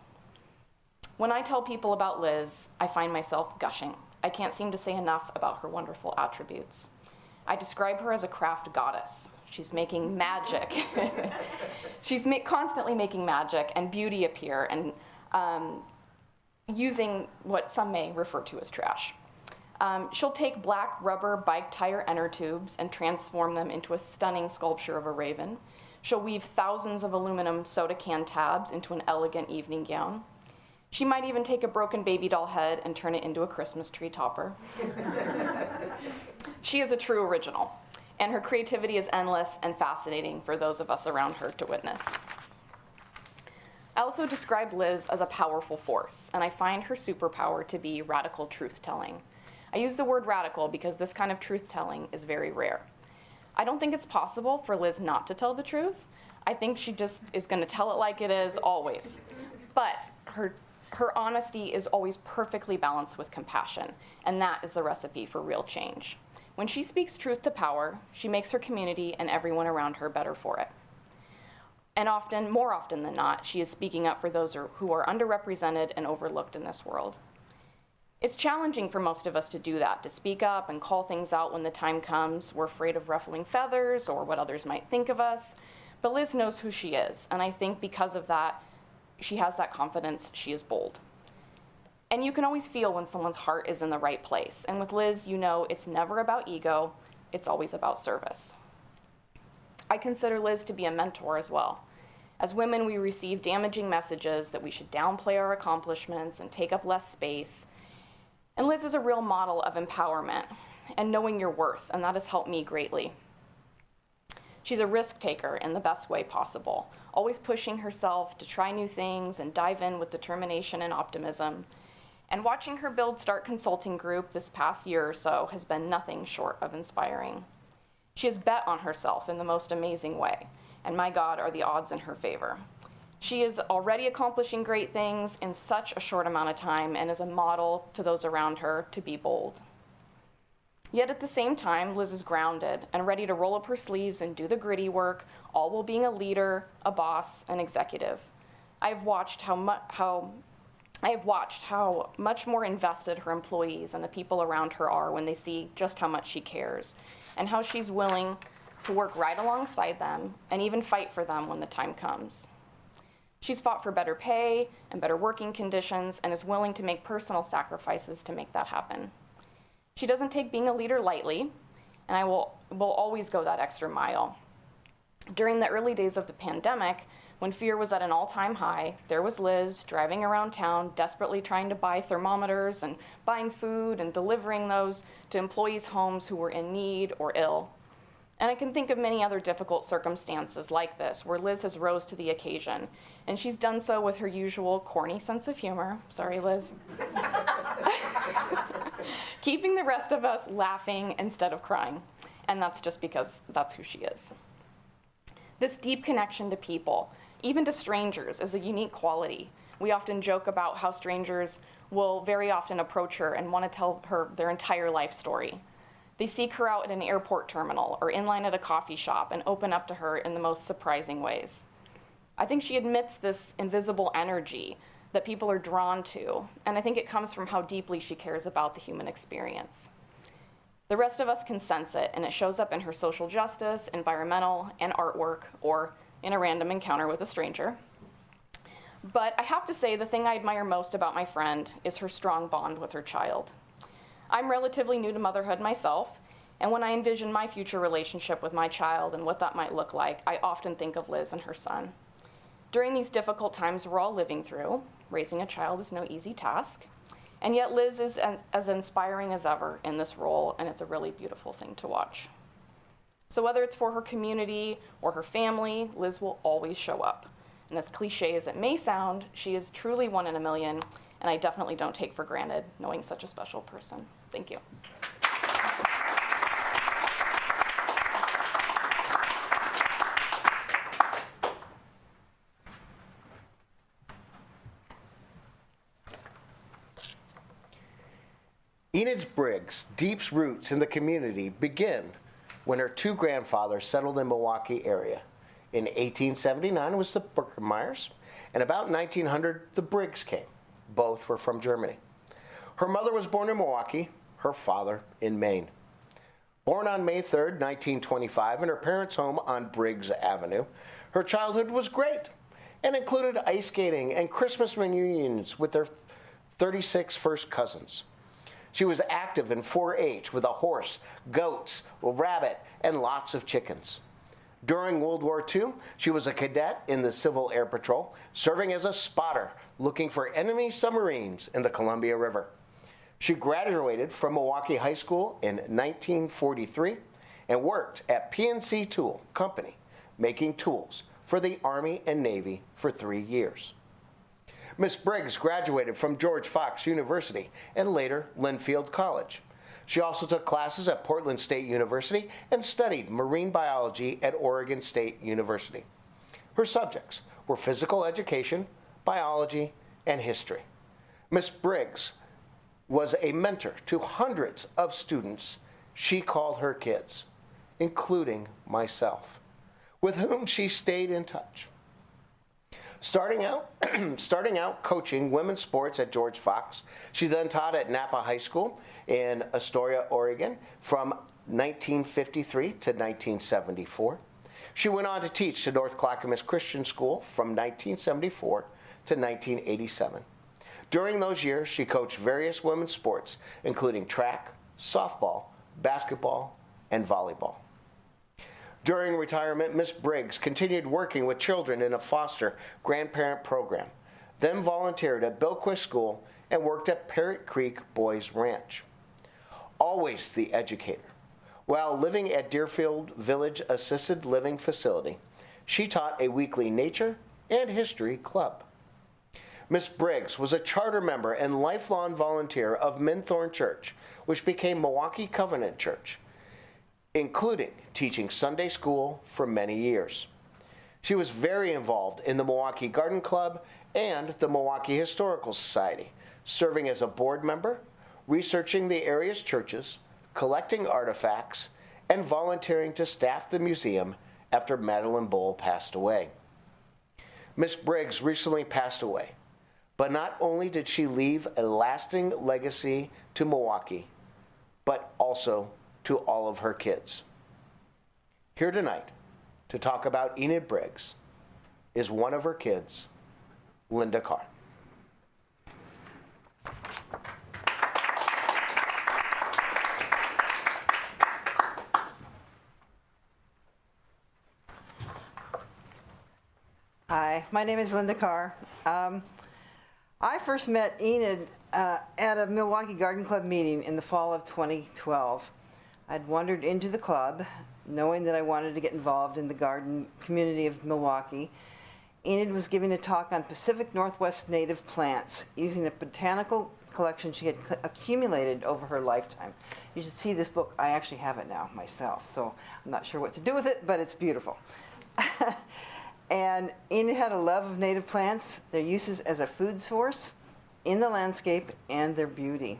When I tell people about Liz, I find myself gushing. I can't seem to say enough about her wonderful attributes. I describe her as a craft goddess. She's making magic. She's constantly making magic and beauty appear and using what some may refer to as trash. She'll take black rubber bike tire inner tubes and transform them into a stunning sculpture of a raven. She'll weave thousands of aluminum soda can tabs into an elegant evening gown. She might even take a broken baby doll head and turn it into a Christmas tree topper. She is a true original, and her creativity is endless and fascinating for those of us around her to witness. I also describe Liz as a powerful force, and I find her superpower to be radical truth-telling. I use the word radical because this kind of truth-telling is very rare. I don't think it's possible for Liz not to tell the truth, I think she just is going to tell it like it is always. But her honesty is always perfectly balanced with compassion, and that is the recipe for real change. When she speaks truth to power, she makes her community and everyone around her better for it. And often, more often than not, she is speaking up for those who are underrepresented and overlooked in this world. It's challenging for most of us to do that, to speak up and call things out when the time comes. We're afraid of ruffling feathers or what others might think of us. But Liz knows who she is, and I think because of that, she has that confidence, she is bold. And you can always feel when someone's heart is in the right place. And with Liz, you know it's never about ego, it's always about service. I consider Liz to be a mentor as well. As women, we receive damaging messages that we should downplay our accomplishments and take up less space. And Liz is a real model of empowerment and knowing your worth, and that has helped me greatly. She's a risk taker in the best way possible, always pushing herself to try new things and dive in with determination and optimism. And watching her build Start Consulting Group this past year or so has been nothing short of inspiring. She has bet on herself in the most amazing way, and my God, are the odds in her favor. She is already accomplishing great things in such a short amount of time and is a model to those around her to be bold. Yet at the same time, Liz is grounded and ready to roll up her sleeves and do the gritty work, all while being a leader, a boss, an executive. I have watched how much more invested her employees and the people around her are when they see just how much she cares, and how she's willing to work right alongside them and even fight for them when the time comes. She's fought for better pay and better working conditions and is willing to make personal sacrifices to make that happen. She doesn't take being a leader lightly, and I will always go that extra mile. During the early days of the pandemic, when fear was at an all-time high, there was Liz driving around town, desperately trying to buy thermometers and buying food and delivering those to employees' homes who were in need or ill. And I can think of many other difficult circumstances like this, where Liz has rose to the occasion, and she's done so with her usual corny sense of humor. Sorry, Liz. Keeping the rest of us laughing instead of crying. And that's just because that's who she is. This deep connection to people, even to strangers, is a unique quality. We often joke about how strangers will very often approach her and want to tell her their entire life story. They seek her out at an airport terminal or in line at a coffee shop and open up to her in the most surprising ways. I think she admits this invisible energy that people are drawn to, and I think it comes from how deeply she cares about the human experience. The rest of us can sense it, and it shows up in her social justice, environmental, and artwork, or in a random encounter with a stranger. But I have to say, the thing I admire most about my friend is her strong bond with her child. I'm relatively new to motherhood myself, and when I envision my future relationship with my child and what that might look like, I often think of Liz and her son. During these difficult times we're all living through, raising a child is no easy task, and yet Liz is as inspiring as ever in this role, and it's a really beautiful thing to watch. So whether it's for her community or her family, Liz will always show up. And as cliche as it may sound, she is truly one in a million, and I definitely don't take for granted knowing such a special person. Thank you. Enid Briggs' deep roots in the community begin when her two grandfathers settled in Milwaukie area. In 1879 was the Burkemeyers, and about 1900 the Briggs came. Both were from Germany. Her mother was born in Milwaukie, her father in Maine. Born on May 3rd, 1925, in her parents' home on Briggs Avenue, her childhood was great and included ice skating and Christmas reunions with their 36 first cousins. She was active in 4-H with a horse, goats, a rabbit, and lots of chickens. During World War II, she was a cadet in the Civil Air Patrol, serving as a spotter, looking for enemy submarines in the Columbia River. She graduated from Milwaukie High School in 1943 and worked at PNC Tool Company, making tools for the Army and Navy for 3 years. Miss Briggs graduated from George Fox University and later Linfield College. She also took classes at Portland State University and studied marine biology at Oregon State University. Her subjects were physical education, biology, and history. Miss Briggs was a mentor to hundreds of students she called her kids, including myself, with whom she stayed in touch. Starting out coaching women's sports at George Fox, she then taught at Napa High School in Astoria, Oregon from 1953 to 1974. She went on to teach to North Clackamas Christian School from 1974 to 1987. During those years, she coached various women's sports, including track, softball, basketball, and volleyball. During retirement, Miss Briggs continued working with children in a foster grandparent program, then volunteered at Billquist School and worked at Parrot Creek Boys Ranch. Always the educator. While living at Deerfield Village Assisted Living Facility, she taught a weekly nature and history club. Miss Briggs was a charter member and lifelong volunteer of Minthorn Church, which became Milwaukie Covenant Church, including teaching Sunday school for many years. She was very involved in the Milwaukie Garden Club and the Milwaukie Historical Society, serving as a board member, researching the area's churches, collecting artifacts, and volunteering to staff the museum after Madeline Bull passed away. Miss Briggs recently passed away, but not only did she leave a lasting legacy to Milwaukie, but also to all of her kids. Here tonight to talk about Enid Briggs is one of her kids, Linda Carr. Hi, my name is Linda Carr. I first met Enid at a Milwaukie Garden Club meeting in the fall of 2012. I'd wandered into the club, knowing that I wanted to get involved in the garden community of Milwaukie. Enid was giving a talk on Pacific Northwest native plants using a botanical collection she had accumulated over her lifetime. You should see this book. I actually have it now myself, so I'm not sure what to do with it, but it's beautiful. And Enid had a love of native plants, their uses as a food source, in the landscape, and their beauty.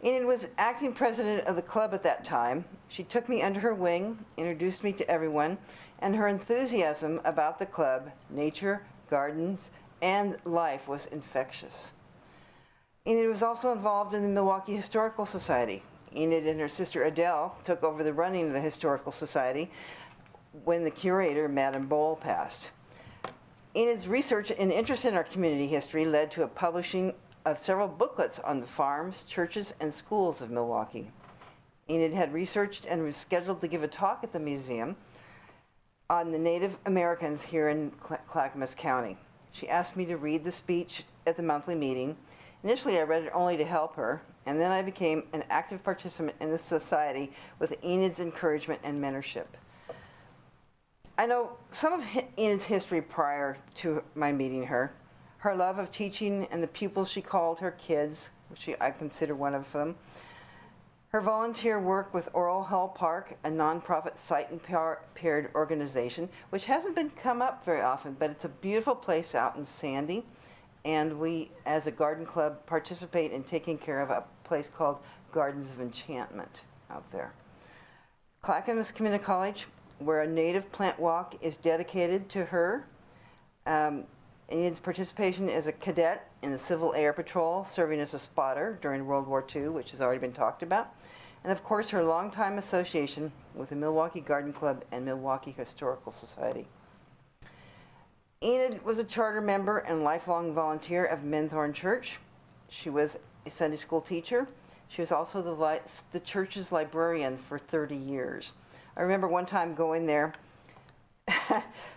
Enid was acting president of the club at that time. She took me under her wing, introduced me to everyone, and her enthusiasm about the club, nature, gardens, and life was infectious. Enid was also involved in the Milwaukie Historical Society. Enid and her sister Adele took over the running of the Historical Society when the curator, Madame Bowl, passed. Enid's research and interest in our community history led to a publishing of several booklets on the farms, churches, and schools of Milwaukie. Enid had researched and was scheduled to give a talk at the museum on the Native Americans here in Clackamas County. She asked me to read the speech at the monthly meeting. Initially, I read it only to help her, and then I became an active participant in the society with Enid's encouragement and mentorship. I know some of Enid's history prior to my meeting her. Her love of teaching and the pupils she called her kids, which I consider one of them. Her volunteer work with Oral Hull Park, a nonprofit sight-impaired organization, which hasn't been come up very often, but it's a beautiful place out in Sandy. And we, as a garden club, participate in taking care of a place called Gardens of Enchantment out there. Clackamas Community College, where a native plant walk is dedicated to her. Enid's participation as a cadet in the Civil Air Patrol, serving as a spotter during World War II, which has already been talked about. And of course, her longtime association with the Milwaukie Garden Club and Milwaukie Historical Society. Enid was a charter member and lifelong volunteer of Minthorn Church. She was a Sunday school teacher. She was also the church's librarian for 30 years. I remember one time going there,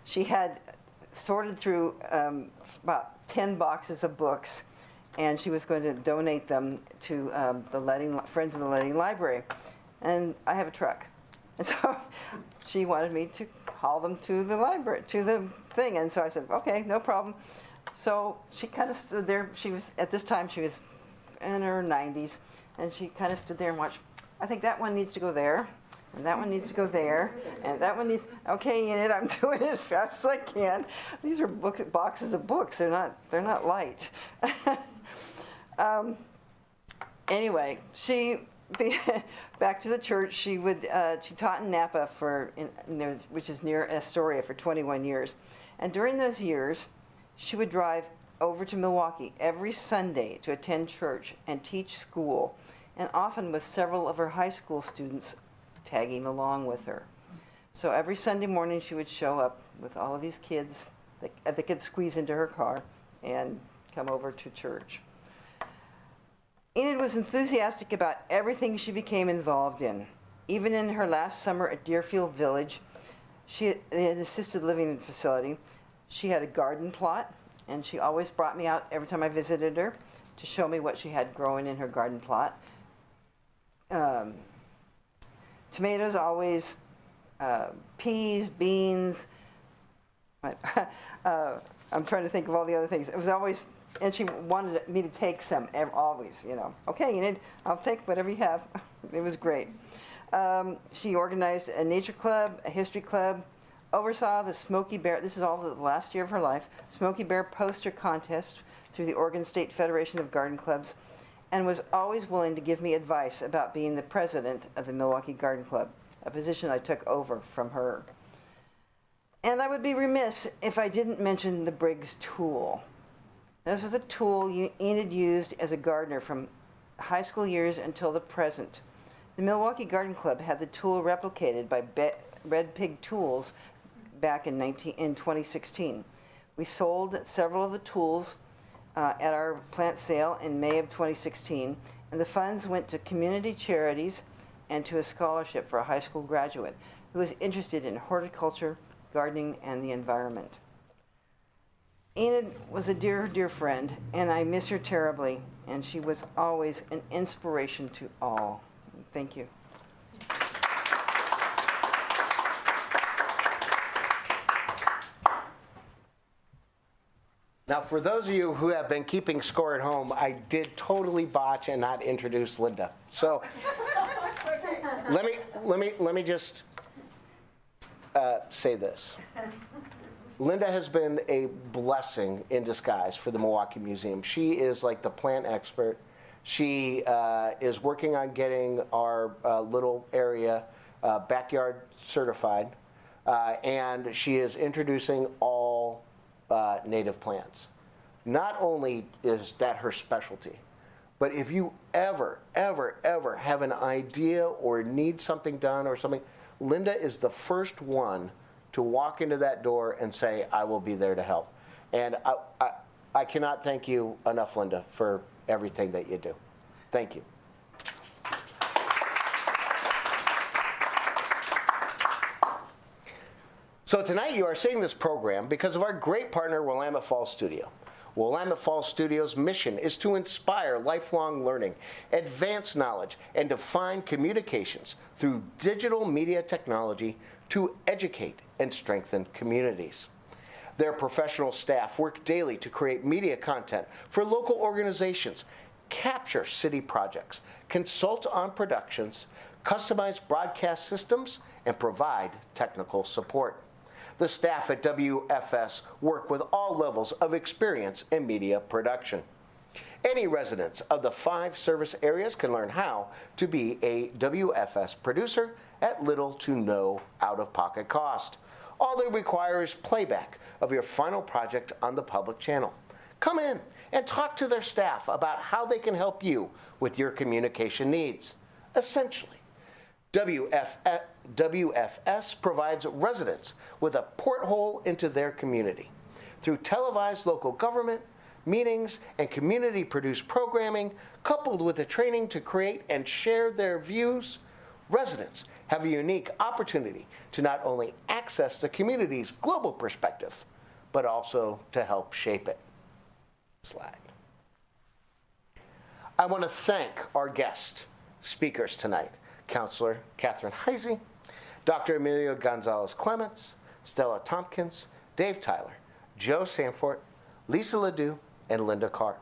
she had sorted through about 10 boxes of books, and she was going to donate them to the Friends of the Leading Library. And I have a truck. And so she wanted me to haul them to the library, to the thing. And so I said, okay, no problem. So she kind of stood there. At this time, she was in her 90s, and she kind of stood there and watched. I think that one needs to go there. and that one needs to go there, and that one needs, okay, Enid, I'm doing it as fast as I can. These are boxes of books. They're not light. Anyway, back to the church. She taught in Napa which is near Astoria, for 21 years. And during those years, she would drive over to Milwaukie every Sunday to attend church and teach school, and often with several of her high school students tagging along with her. So every Sunday morning she would show up with all of these kids that could squeeze into her car and come over to church. Enid was enthusiastic about everything she became involved in. Even in her last summer at Deerfield Village, an assisted living facility, she had a garden plot, and she always brought me out every time I visited her to show me what she had growing in her garden plot. Tomatoes always, peas, beans. I'm trying to think of all the other things. It was always, and she wanted me to take some, always, you know. Okay, Enid, I'll take whatever you have. It was great. She organized a nature club, a history club, oversaw the Smokey Bear, this is all the last year of her life, Smokey Bear poster contest through the Oregon State Federation of Garden Clubs, and was always willing to give me advice about being the president of the Milwaukie Garden Club, a position I took over from her. And I would be remiss if I didn't mention the Briggs tool. This was a tool Enid used as a gardener from high school years until the present. The Milwaukie Garden Club had the tool replicated by Red Pig Tools back in 2016. We sold several of the tools at our plant sale in May of 2016, and the funds went to community charities and to a scholarship for a high school graduate who was interested in horticulture, gardening, and the environment. Enid was a dear, dear friend, and I miss her terribly, and she was always an inspiration to all. Thank you. Now, for those of you who have been keeping score at home, I did totally botch and not introduce Linda. So let me just say this. Linda has been a blessing in disguise for the Milwaukie Museum. She is like the plant expert. She is working on getting our little area backyard certified, and she is introducing all native plants. Not only is that her specialty, but if you ever have an idea or need something done or something, Linda is the first one to walk into that door and say, I will be there to help. And I cannot thank you enough, Linda, for everything that you do. Thank you. So tonight you are seeing this program because of our great partner, Willamette Falls Studio. Willamette Falls Studio's mission is to inspire lifelong learning, advance knowledge, and define communications through digital media technology to educate and strengthen communities. Their professional staff work daily to create media content for local organizations, capture city projects, consult on productions, customize broadcast systems, and provide technical support. The staff at WFS work with all levels of experience in media production. Any residents of the 5 service areas can learn how to be a WFS producer at little to no out-of-pocket cost. All they require is playback of your final project on the public channel. Come in and talk to their staff about how they can help you with your communication needs. Essentially, WFS provides residents with a porthole into their community. Through televised local government, meetings, and community-produced programming, coupled with the training to create and share their views, residents have a unique opportunity to not only access the community's global perspective, but also to help shape it. Slide. I want to thank our guest speakers tonight, Councilor Catherine Hyzy, Dr. Emilia Gonzalez-Clements, Stella Tompkins, Dave Tyler, Joe Sandfort, Lisa LeDoux, and Linda Carr.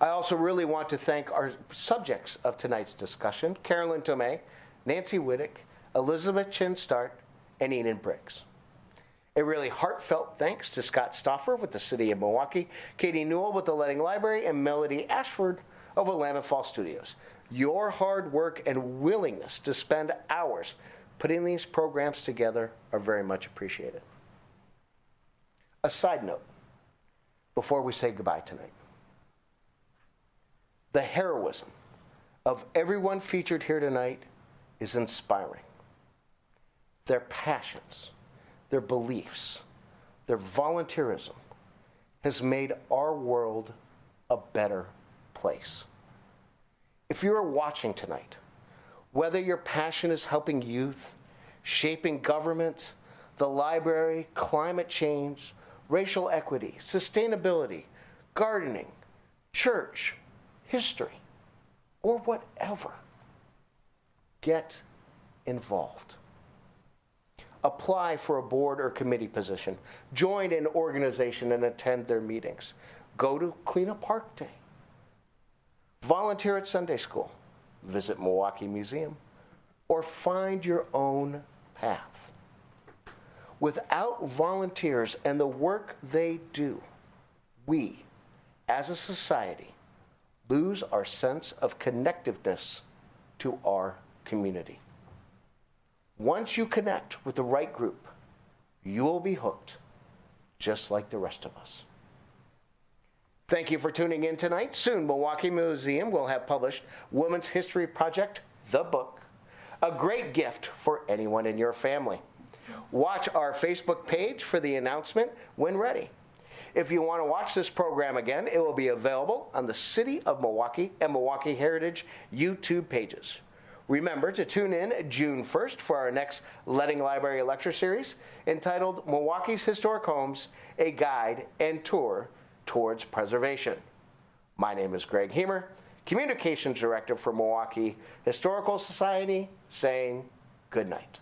I also really want to thank our subjects of tonight's discussion, Carolyn Tomei, Nancy Wittig, Elizabeth Chinstart, and Enid Briggs. A really heartfelt thanks to Scott Stoffer with the City of Milwaukie, Katie Newell with the Letting Library, and Melody Ashford of Willamette Falls Studios. Your hard work and willingness to spend hours putting these programs together are very much appreciated. A side note before we say goodbye tonight. The heroism of everyone featured here tonight is inspiring. Their passions, their beliefs, their volunteerism has made our world a better place. If you are watching tonight, whether your passion is helping youth, shaping government, the library, climate change, racial equity, sustainability, gardening, church, history, or whatever, get involved. Apply for a board or committee position. Join an organization and attend their meetings. Go to Clean Up Park Day. Volunteer at Sunday school. Visit Milwaukie Museum. Or find your own path. Without volunteers and the work they do, we, as a society, lose our sense of connectiveness to our community. Once you connect with the right group, you will be hooked, just like the rest of us. Thank you for tuning in tonight. Soon, Milwaukie Museum will have published Women's History Project, the book, a great gift for anyone in your family. Watch our Facebook page for the announcement when ready. If you want to watch this program again, it will be available on the City of Milwaukie and Milwaukie Heritage YouTube pages. Remember to tune in June 1st for our next Letting Library lecture series entitled Milwaukee's Historic Homes, a Guide and Tour Towards Preservation. My name is Greg Hemer, Communications Director for Milwaukie Historical Society, saying good night.